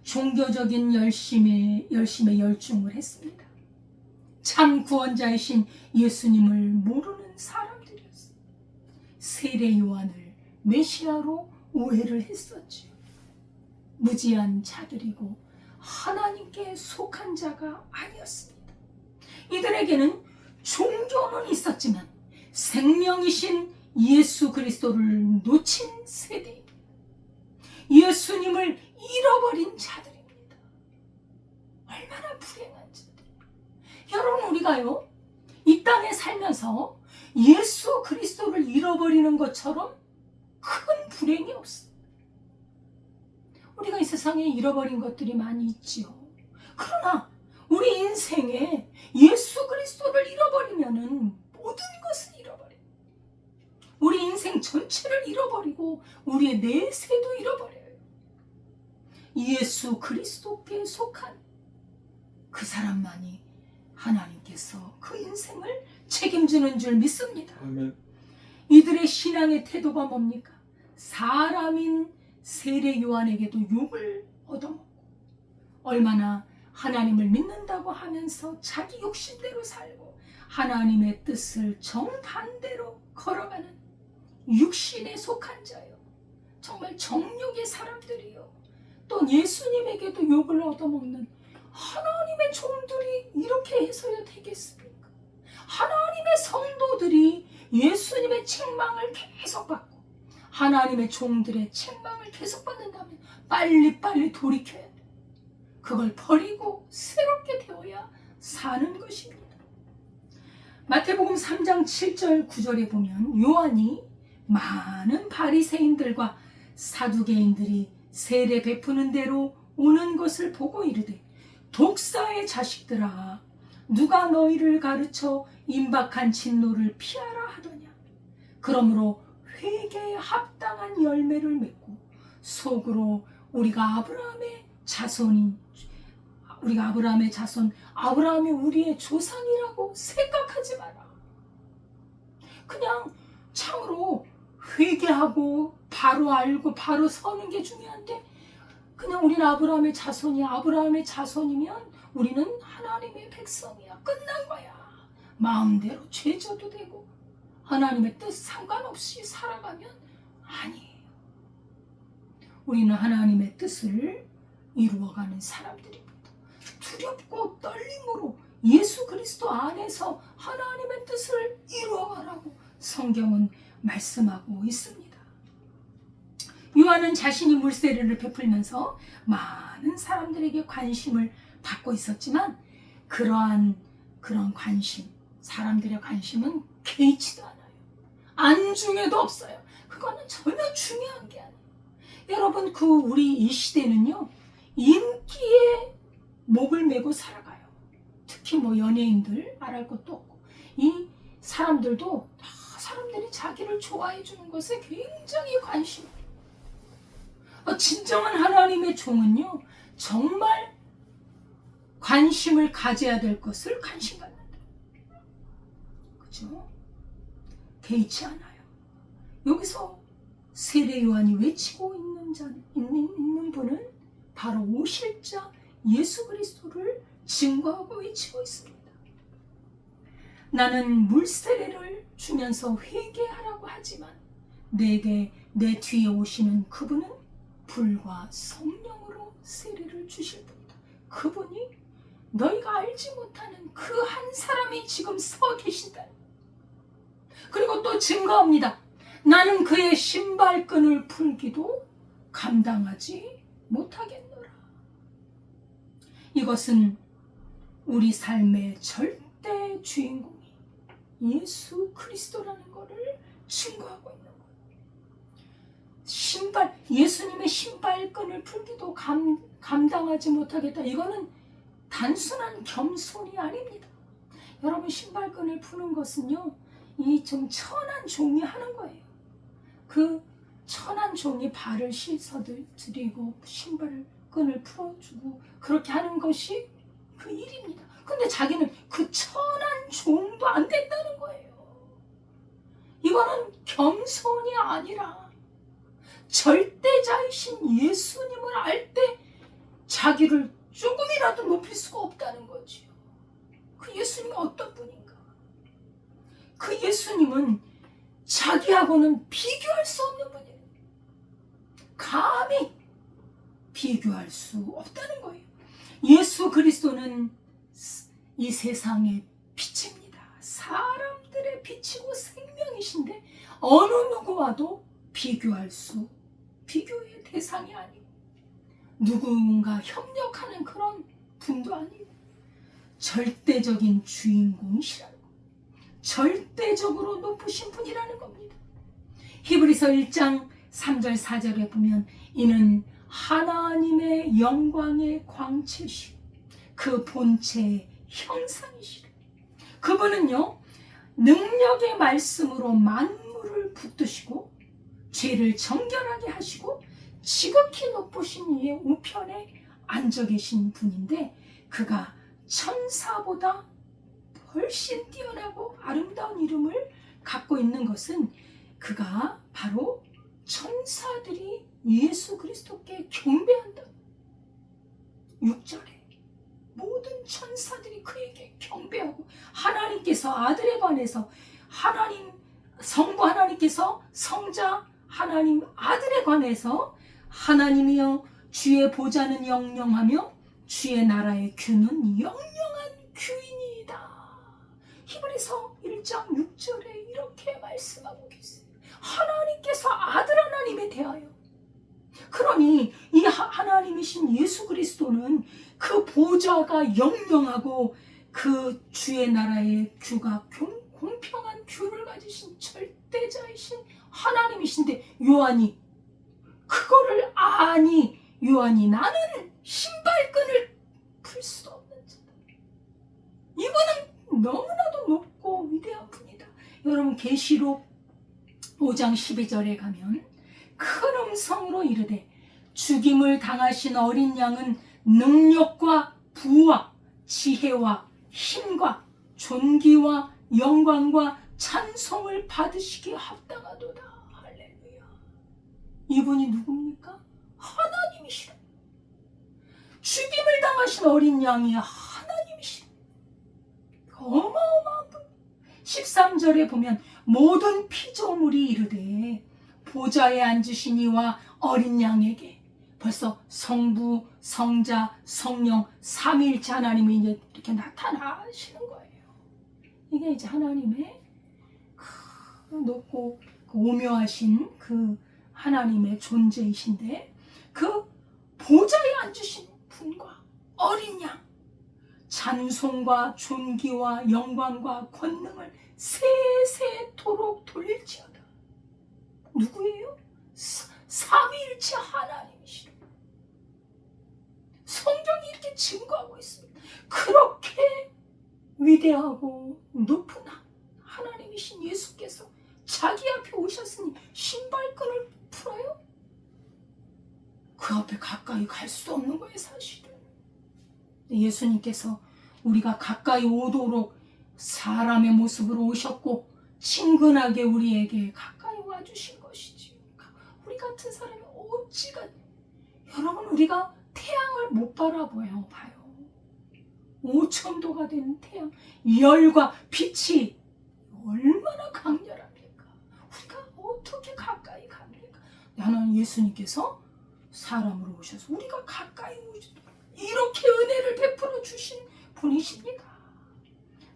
종교적인 열심에 열중을 했습니다. 참 구원자이신 예수님을 모르는 사람들이었어요. 세례 요한을 메시아로 오해를 했었지요. 무지한 자들이고 하나님께 속한 자가 아니었습니다. 이들에게는 종교는 있었지만 생명이신 예수 그리스도를 놓친 세대입니다. 예수님을 잃어버린 자들입니다. 얼마나 불행한 자들. 여러분, 우리가요, 이 땅에 살면서 예수 그리스도를 잃어버리는 것처럼 큰 불행이 없습니다. 우리가 이 세상에 잃어버린 것들이 많이 있지요. 그러나 우리 인생에 예수 그리스도를 잃어버리면은 모든 것을 잃어버려요. 우리 인생 전체를 잃어버리고 우리의 내세도 잃어버려요. 예수 그리스도께 속한 그 사람만이 하나님께서 그 인생을 책임지는 줄 믿습니다. 아멘. 이들의 신앙의 태도가 뭡니까? 사람인 세례 요한에게도 욕을 얻어먹고 얼마나 하나님을 믿는다고 하면서 자기 욕심대로 살고 하나님의 뜻을 정반대로 걸어가는 육신에 속한 자요. 정말 정욕의 사람들이요. 또 예수님에게도 욕을 얻어먹는 하나님의 종들이 이렇게 그렇게 해서야 되겠습니까? 하나님의 성도들이 예수님의 책망을 계속 받고 하나님의 종들의 책망을 계속 받는다면 빨리빨리 돌이켜야 돼. 그걸 버리고 새롭게 되어야 사는 것입니다. 마태복음 3장 7절 9절에 보면 요한이 많은 바리새인들과 사두개인들이 세례 베푸는 대로 오는 것을 보고 이르되 독사의 자식들아 누가 너희를 가르쳐 임박한 진노를 피하라 하더냐. 그러므로 회개에 합당한 열매를 맺고 속으로 우리가 아브라함의 자손, 아브라함이 우리의 조상이라고 생각하지 마라. 그냥 참으로 회개하고 바로 알고 바로 서는 게 중요한데 그냥 우리는 아브라함의 자손이면 우리는 하나님의 백성이야. 끝난 거야. 마음대로 죄져도 되고 하나님의 뜻 상관없이 살아가면 아니에요. 우리는 하나님의 뜻을 이루어가는 사람들입니다. 두렵고 떨림으로 예수 그리스도 안에서 하나님의 뜻을 이루어가라고 성경은 말씀하고 있습니다. 요한은 자신이 물세례를 베풀면서 많은 사람들에게 관심을 받고 있었지만 그런 관심, 사람들의 관심은 개의치도 않아요. 안중에도 없어요. 그거는 전혀 중요한 게 아니에요. 여러분, 우리 이 시대는요, 인기에 목을 메고 살아가요. 특히 연예인들 말할 것도 없고 이 사람들도 다 사람들이 자기를 좋아해 주는 것에 굉장히 관심이. 진정한 하나님의 종은요, 정말 관심을 가져야 될 것을 관심 갖는다. 그죠? 개의치 않아요. 여기서 세례 요한이 외치고 있는 분은 바로 오실 자 예수 그리스도를 증거하고 외치고 있습니다. 나는 물세례를 주면서 회개하라고 하지만 내 뒤에 오시는 그분은 불과 성령으로 세례를 주실 분이다. 그분이 너희가 알지 못하는 그 한 사람이 지금 서 계신다. 그리고 또 증거합니다. 나는 그의 신발끈을 풀기도 감당하지 못하겠노라. 이것은 우리 삶의 절대 주인공이 예수 그리스도라는 것을 증거하고 있는 거예요. 예수님의 신발끈을 풀기도 감당하지 못하겠다. 이거는 단순한 겸손이 아닙니다. 여러분, 신발끈을 푸는 것은요, 이 좀 천한 종이 하는 거예요. 그 천한 종이 발을 씻어드리고 신발끈을 풀어주고 그렇게 하는 것이 그 일입니다. 근데 자기는 그 천한 종도 안 된다는 거예요. 이거는 겸손이 아니라 절대자이신 예수님을 알 때 자기를 조금이라도 높일 수가 없다는 거지요. 그 예수님은 어떤 분인가? 그 예수님은 자기하고는 비교할 수 없는 분이에요. 감히 비교할 수 없다는 거예요. 예수 그리스도는 이 세상의 빛입니다. 사람들의 빛이고 생명이신데 어느 누구와도 비교의 대상이 아니고 누군가 협력하는 그런 분도 아니고 절대적인 주인공이시라고, 절대적으로 높으신 분이라는 겁니다. 히브리서 1장 3절 4절에 보면 이는 하나님의 영광의 광채시오 그 본체의 형상이시라. 그분은요, 능력의 말씀으로 만물을 붙드시고 죄를 정결하게 하시고 지극히 높으신 이의 우편에 앉아 계신 분인데 그가 천사보다 훨씬 뛰어나고 아름다운 이름을 갖고 있는 것은 그가 바로 천사들이 예수 그리스도께 경배한다. 6절에 모든 천사들이 그에게 경배하고 하나님께서 아들에 관해서 성부 하나님께서 성자 하나님 아들에 관해서 하나님이여 주의 보좌는 영영하며 주의 나라의 규는 영영한 규인이다. 히브리서 1장 6절에 이렇게 말씀하고 계세요. 하나님께서 아들 하나님에 대하여, 그러니 이 하나님이신 예수 그리스도는 그 보좌가 영영하고 그 주의 나라의 규가 공평한 규를 가지신 절대자이신 하나님이신데, 요한이 그거를 아니, 요한이 나는 신발끈을 풀 수 없는 자다. 이분은 너무나도 높고 위대한 분이다. 여러분, 계시록 5장 12절에 가면 큰 음성으로 이르되 죽임을 당하신 어린 양은 능력과 부와 지혜와 힘과 존귀와 영광과 찬송을 받으시기에 합당하도다. 할렐루야. 이분이 누굽니까? 하나님이시라. 죽임을 당하신 어린 양이 하나님이시라. 어마어마한 분. 13절에 보면 모든 피조물이 이르되 보좌에 앉으신 이와 어린 양에게, 벌써 성부, 성자, 성령, 삼위일체 하나님이 이제 이렇게 나타나시는 거예요. 이게 이제 하나님의 그 높고 그 오묘하신 그 하나님의 존재이신데, 그 보좌에 앉으신 분과 어린 양, 찬송과 존귀와 영광과 권능을 세세토록 돌릴지어다. 누구예요? 삼위일체 하나님이시라. 성경이 이렇게 증거하고 있습니다. 그렇게 위대하고 높은 하나님이신 예수께서 자기 앞에 오셨으니 신발끈을 풀어요? 그 앞에 가까이 갈 수 없는 거예요, 사실은. 예수님께서 우리가 가까이 오도록 사람의 모습으로 오셨고 친근하게 우리에게 가까이 와주신 것이지. 우리 같은 사람이 어찌가, 여러분, 우리가 태양을 못 봐요. 5,000도가 되는 태양, 열과 빛이 얼마나 강렬합니까? 우리가 어떻게 가까이 갑니까? 하나님 예수님께서 사람으로 오셔서 우리가 가까이 오시도록 이렇게 은혜를 베풀어 주신 분이십니다.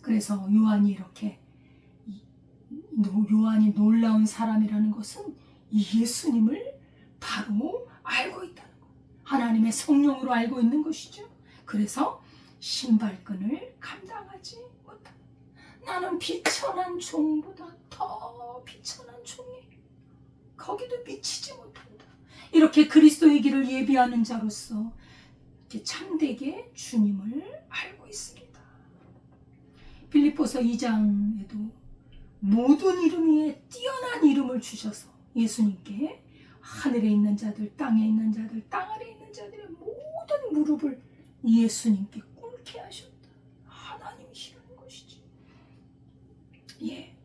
그래서 요한이 이렇게, 요한이 놀라운 사람이라는 것은 이 예수님을 바로 알고 있다는 것, 하나님의 성령으로 알고 있는 것이죠. 그래서 신발끈을 감당하지 못한다. 나는 비천한 종보다 더 비천한 종이, 거기도 미치지 못한다. 이렇게 그리스도의 길을 예비하는 자로서 이렇게 참되게 주님을 알고 있습니다. 빌립보서 2장에도 모든 이름 위에 뛰어난 이름을 주셔서 예수님께 하늘에 있는 자들, 땅에 있는 자들, 땅 아래에 있는 자들의 모든 무릎을 예수님께 꿇게 하셨다. 하나님이시라는 것이지. 예.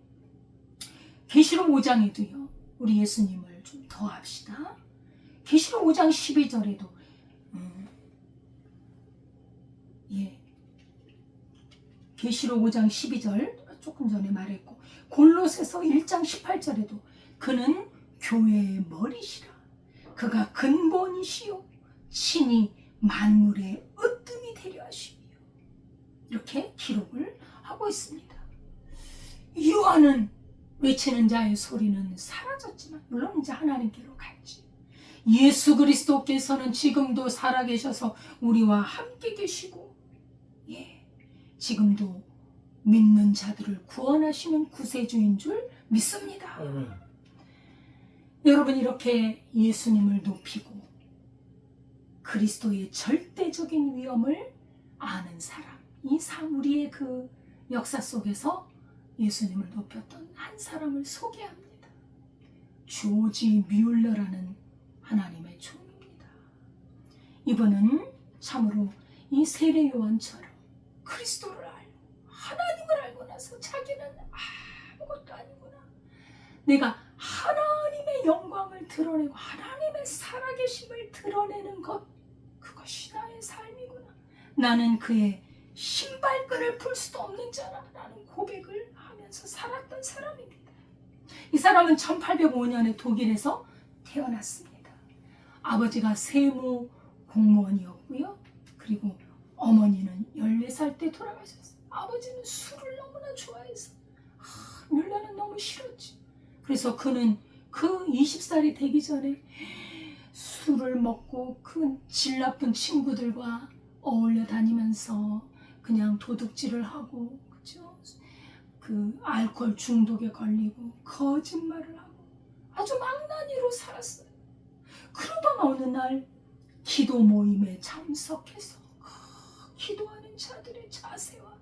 계시록 5장에도요, 우리 예수님을 좀 더 합시다. 계시록 5장 12절에도 계시록 5장 12절 조금 전에 말했고, 골로새서 1장 18절에도 그는 교회의 머리시라. 그가 근본이시요 친히 만물의 으뜸이 되려 하시며, 이렇게 기록을 하고 있습니다. 요한은 외치는 자의 소리는 사라졌지만 물론 이제 하나님께로 갔지. 예수 그리스도께서는 지금도 살아계셔서 우리와 함께 계시고, 지금도 믿는 자들을 구원하시는 구세주인 줄 믿습니다. 아멘. 여러분, 이렇게 예수님을 높이고 그리스도의 절대적인 위엄을 아는 사람, 이 우리의 그 역사 속에서 예수님을 높였던 한 사람을 소개합니다. 조지 뮬러라는 하나님의 종입니다. 이분은 참으로 이 세례 요한처럼 그리스도를 알고 하나님을 알고 나서 자기는 아무것도 아니구나, 내가 하나님의 영광을 드러내고 하나님의 살아계심을 드러내는 것, 그것이 나의 삶이구나, 나는 그의 신발끈을 풀 수도 없는 자라는 고백을 하면서 살았던 사람입니다. 이 사람은 1805년에 독일에서 태어났습니다. 아버지가 세무 공무원이었고요. 그리고 어머니는 14살 때 돌아가셨어요. 아버지는 술을 너무나 좋아해서 뮬러는 너무 싫었지. 그래서 그는 그 20살이 되기 전에 술을 먹고 그 질 나쁜 친구들과 어울려 다니면서 그냥 도둑질을 하고, 그죠? 그 알코올 중독에 걸리고 거짓말을 하고 아주 망나니로 살았어요. 그러던 어느 날 기도 모임에 참석해서 기도하는 자들의 자세와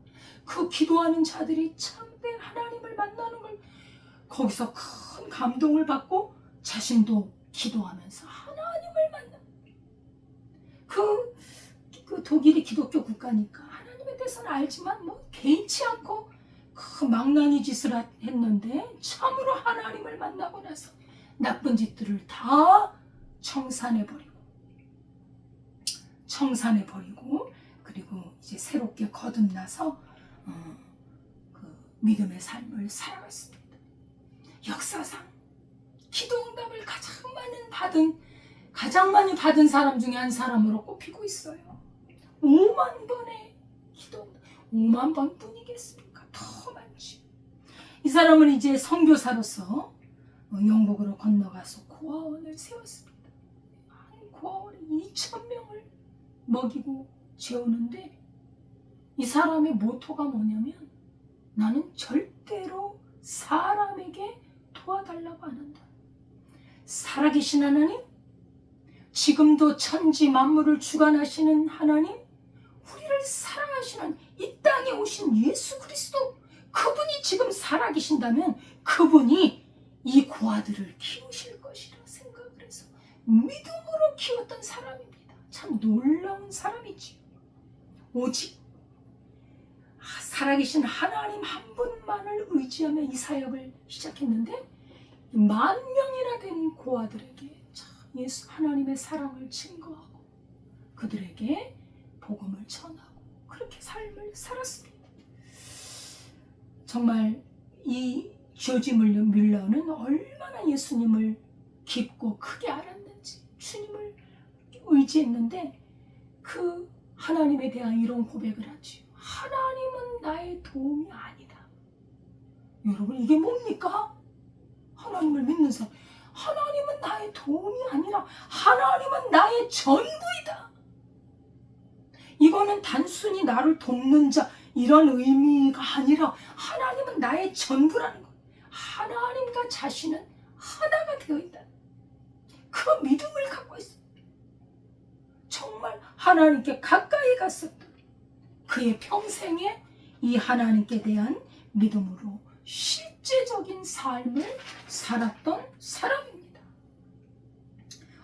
그 기도하는 자들이 참된 하나님을 만나는 걸 거기서 큰 감동을 받고 자신도 기도하면서 하나님을 만나. 그 독일이 기독교 국가니까 하나님에 대해서는 알지만 뭐 개의치 않고 그 망나니 짓을 했는데 참으로 하나님을 만나고 나서 나쁜 짓들을 다 청산해버리고 그리고 이제 새롭게 거듭나서 그 믿음의 삶을 살아갔습니다. 역사상 기도 응답을 가장 많이 받은 사람 중에 한 사람으로 꼽히고 있어요. 5만 번의 기도, 5만 번뿐이겠습니까? 더 많지. 이 사람은 이제 선교사로서 영국으로 건너가서 고아원을 세웠습니다. 고아원에 2,000명을 먹이고 재우는데 이 사람의 모토가 뭐냐면 나는 절대로 사람에게 도와달라고 안 한다. 살아계신 하나님, 지금도 천지 만물을 주관하시는 하나님, 우리를 사랑하시는 이 땅에 오신 예수 그리스도, 그분이 지금 살아계신다면 그분이 이 고아들을 키우실 것이라 생각을 해서 믿음으로 키웠던 사람입니다. 참 놀라운 사람이지요. 오직 살아계신 하나님 한 분만을 의지하며 이 사역을 시작했는데 10,000명이나 되는 고아들에게 예수 하나님의 사랑을 증거하고 그들에게 복음을 전하고 그렇게 삶을 살았습니다. 정말 이 조지 뮬러는 얼마나 예수님을 깊고 크게 알았는지, 주님을 의지했는데 그 하나님에 대한 이런 고백을 하지요. 하나님은 나의 도움이 아니다. 여러분, 이게 뭡니까? 하나님을 믿는 사람, 하나님은 나의 도움이 아니라 하나님은 나의 전부이다. 이거는 단순히 나를 돕는 자 이런 의미가 아니라 하나님은 나의 전부라는 것. 하나님과 자신은 하나가 되어 있다. 그 믿음을 갖고 있습니다. 정말 하나님께 가까이 갔었던 그의 평생에 이 하나님께 대한 믿음으로 실제적인 삶을 살았던 사람입니다.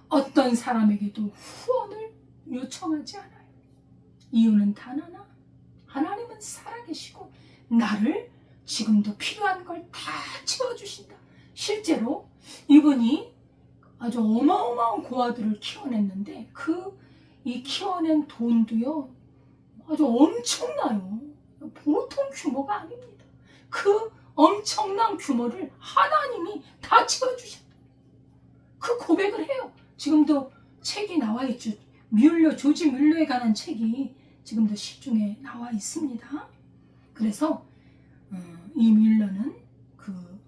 어떤 사람에게도 후원을 요청하지 않아요. 이유는 단 하나, 하나님은 살아계시고 나를 지금도 필요한 걸 다 채워주신다. 실제로 이분이 아주 어마어마한 고아들을 키워냈는데 이 키워낸 돈도요 아주 엄청나요. 보통 규모가 아닙니다. 그 엄청난 규모를 하나님이 다 채워주셨다. 그 고백을 해요. 지금도 책이 나와 있죠. 조지 뮬러에 관한 책이 지금도 시중에 나와 있습니다. 그래서 이 뮬러는 그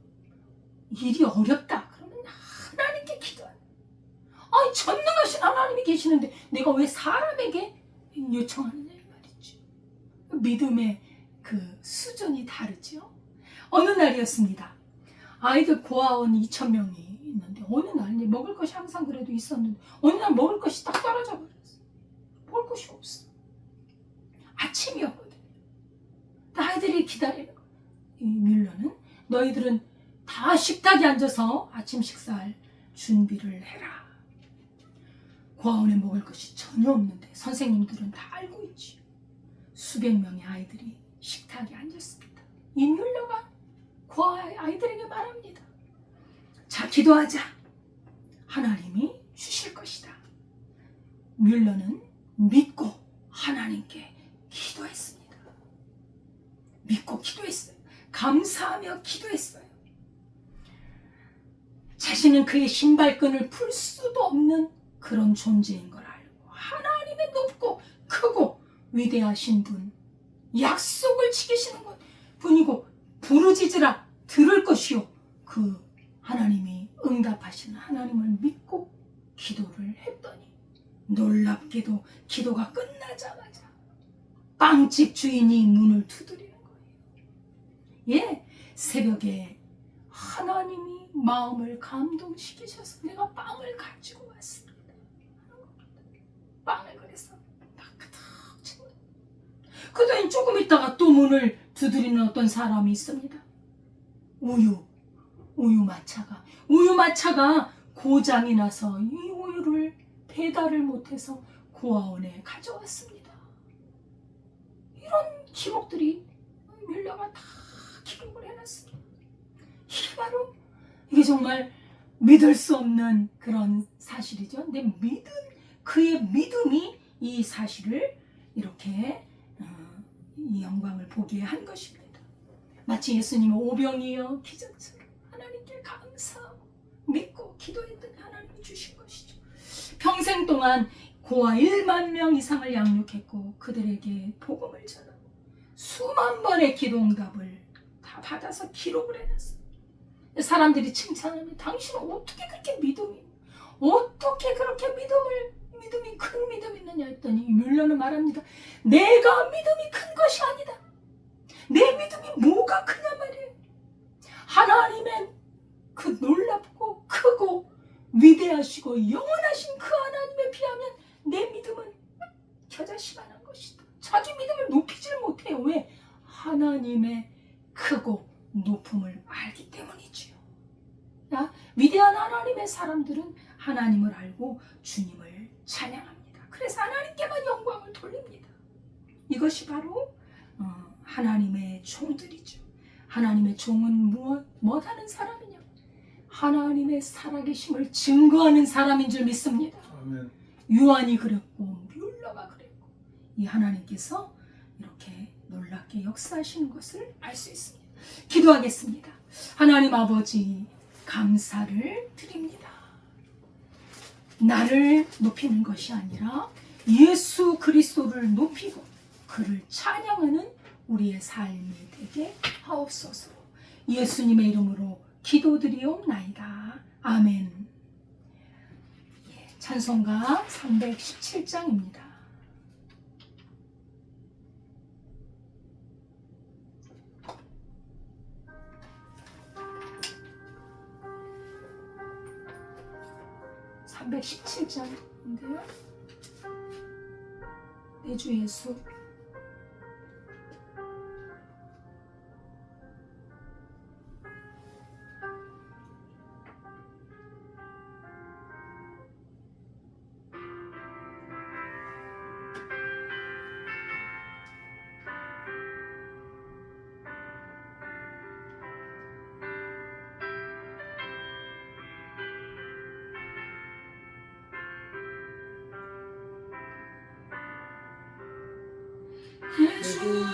일이 어렵다 그러면 하나님께 기도하는, 아니 전능하신 하나님이 계시는데 내가 왜 사람에게 요청하느냐 이 말이죠. 믿음의 그 수준이 다르죠. 어느 날이었습니다. 아이들 고아원 2,000명이 있는데 어느 날 먹을 것이 항상 그래도 있었는데 어느 날 먹을 것이 딱 떨어져 버렸어. 먹을 것이 없어. 아침이었거든요. 아이들이 기다리는 거예요. 이 뮬러는 너희들은 다 식탁에 앉아서 아침 식사할 준비를 해라. 고아원에 먹을 것이 전혀 없는데 선생님들은 다 알고 있지. 수백 명의 아이들이 식탁에 앉았습니다. 이 뮬러가 고아 아이들에게 말합니다. 자, 기도하자. 하나님이 주실 것이다. 뮬러는 믿고 하나님께 기도했습니다. 믿고 기도했어요. 감사하며 기도했어요. 자신은 그의 신발끈을 풀 수도 없는 그런 존재인 걸 알고 하나님의 높고 크고 위대하신 분, 약속을 지키시는 분이고 부르짖으라 들을 것이요. 그 하나님이 응답하시는 하나님을 믿고 기도를 했더니 놀랍게도 기도가 끝나자마자 빵집 주인이 문을 두드리는 거예요. 예, 새벽에 하나님이 마음을 감동시키셔서 내가 빵을 가지고 왔습니다. 빵을 그래서 가득 채워. 그러더니 조금 있다가 또 문을 두드리는 어떤 사람이 있습니다. 우유마차가 고장이 나서 이 우유를 배달을 못해서 고아원에 가져왔습니다. 이런 기록들이 뮬러가 다 기록을 해놨습니다. 이게 정말 믿을 수 없는 그런 사실이죠. 근데 그의 믿음이 이 사실을 이렇게 이 영광을 보게 한 것입니다. 마치 예수님은 오병이어 기적처럼 하나님께 감사하고 믿고 기도했더니 하나님이 주신 것이죠. 평생 동안 고아 1만 명 이상을 양육했고 그들에게 복음을 전하고 수만 번의 기도 응답을 다 받아서 기록을 해놨어요. 사람들이 칭찬합니다. 당신은 어떻게 그렇게 어떻게 그렇게 믿음이 큰 믿음이 있느냐 했더니 뮬러는 말합니다. 내가 믿음이 큰 것이 아니다. 내 믿음이 뭐가 크냐 말이에요. 하나님의 그 놀랍고 크고 위대하시고 영원하신 그 하나님에 비하면 내 믿음은 겨자씨만한 것이다. 자기 믿음을 높이지를 못해요. 왜? 하나님의 크고 높음을 알기 때문이지요. 위대한 하나님의 사람들은 하나님을 알고 주님을 찬양합니다. 그래서 하나님께만 영광을 돌립니다. 이것이 바로 하나님의 종들이죠. 하나님의 종은 무엇하는 사람이냐? 하나님의 살아계심을 증거하는 사람인 줄 믿습니다. 아멘. 요한이 그랬고 뮬러가 그랬고 이 하나님께서 이렇게 놀랍게 역사하시는 것을 알 수 있습니다. 기도하겠습니다. 하나님 아버지 감사를 드립니다. 나를 높이는 것이 아니라 예수 그리스도를 높이고 그를 찬양하는 우리의 삶이 되게 하옵소서. 예수님의 이름으로 기도드리옵나이다. 아멘. 찬송가 317장입니다. (317장인데요) 내 주 예수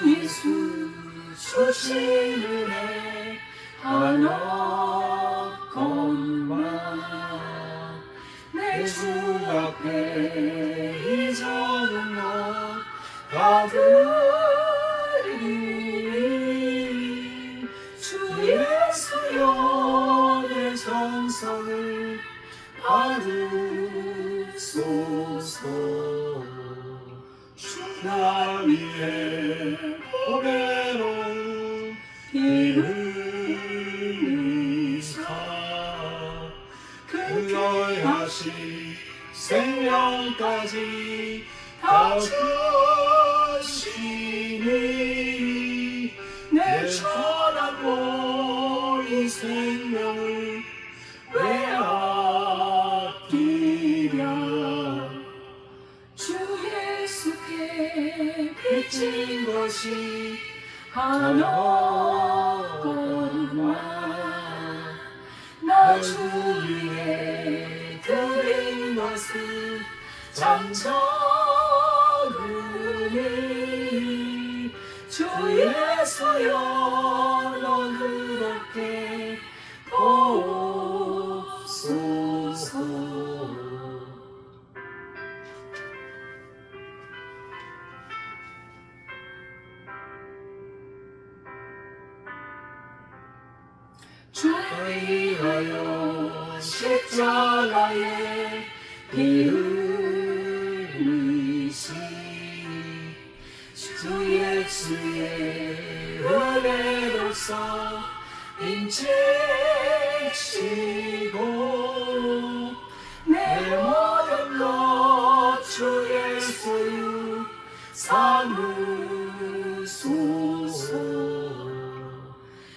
예수 주신 은혜 하나것만 내 주 앞에 잊어놓은 것 받으리. 주 예수여 내 정성을 받으소서. 나 위에 보배로운 이르사 그의 하신 생명까지 다 주시니 내 천한 머리 생명을 왜 아끼랴. 주 예수께 빚진 것이 하나것만 나 주 위에 드린 것은 잠자으니 주 예수여 너 그렇게 보옵소서. 위하여 십자가에 피 흘리신 주 예수의 은혜로서 인치시고 내 모든 것 주 예수 삼으소서.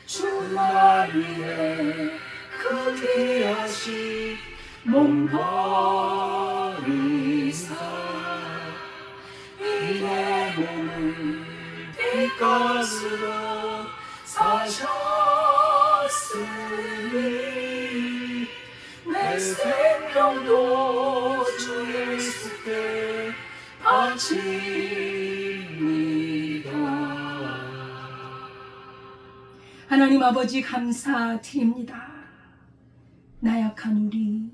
주날 위해 그 귀하신 몸 버리사 이내 몸을 빛값으로 사셨으니 내 생명도 주 예수께 바칩니다. 하나님 아버지 감사드립니다. 나약한 우리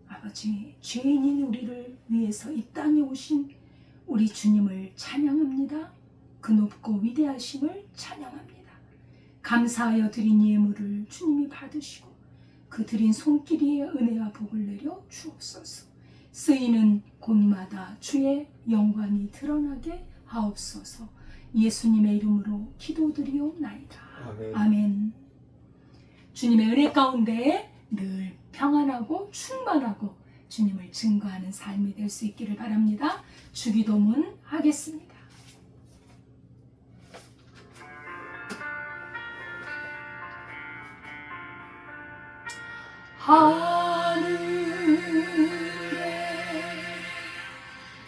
아버지, 죄인인 우리를 위해서 이 땅에 오신 우리 주님을 찬양합니다. 그 높고 위대하심을 찬양합니다. 감사하여 드린 예물을 주님이 받으시고 그 드린 손길이의 은혜와 복을 내려 주옵소서. 쓰이는 곳마다 주의 영광이 드러나게 하옵소서. 예수님의 이름으로 기도드리옵나이다. 아멘. 아멘. 주님의 은혜 가운데 늘 평안하고 충만하고 주님을 증거하는 삶이 될 수 있기를 바랍니다. 주기도문 하겠습니다. 하늘에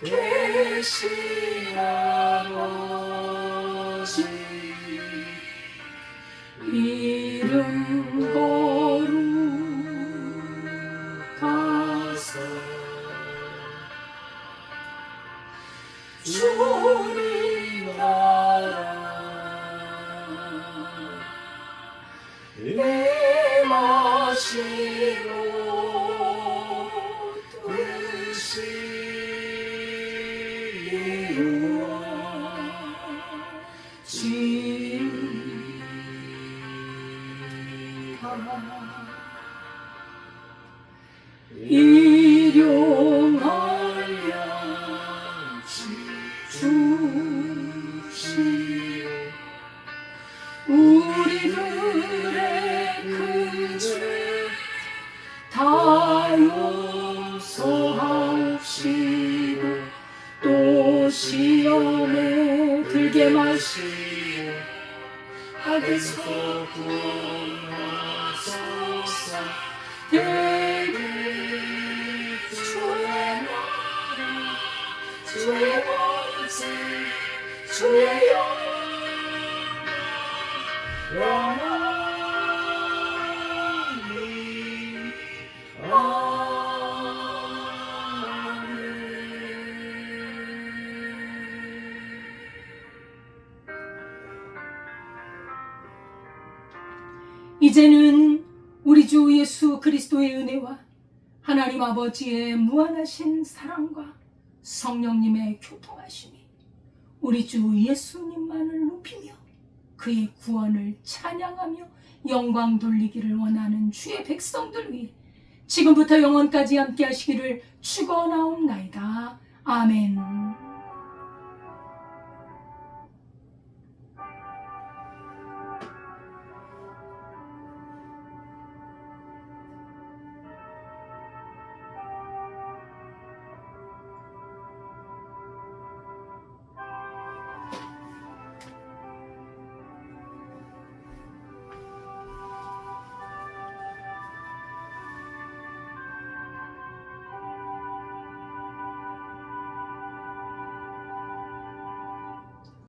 계신 아버지, 이름 거룩하사 주님 나라 임하시고 뜻이 이루어지리라. 일용할 양식 주시오. 우리들의 큰 죄 다 용서하옵시고 또 시험에 들게 마시고 악에서 구원하소서. 대개 주의 나라 주의 권세 주의 영원히 아멘. 이제는 우리 주 예수 그리스도의 은혜와 하나님 아버지의 무한하신 사랑과 성령님의 교통하심이 우리 주 예수님만을 높이며 그의 구원을 찬양하며 영광 돌리기를 원하는 주의 백성들 위해 지금부터 영원까지 함께 하시기를 축원하옵나이다. 아멘.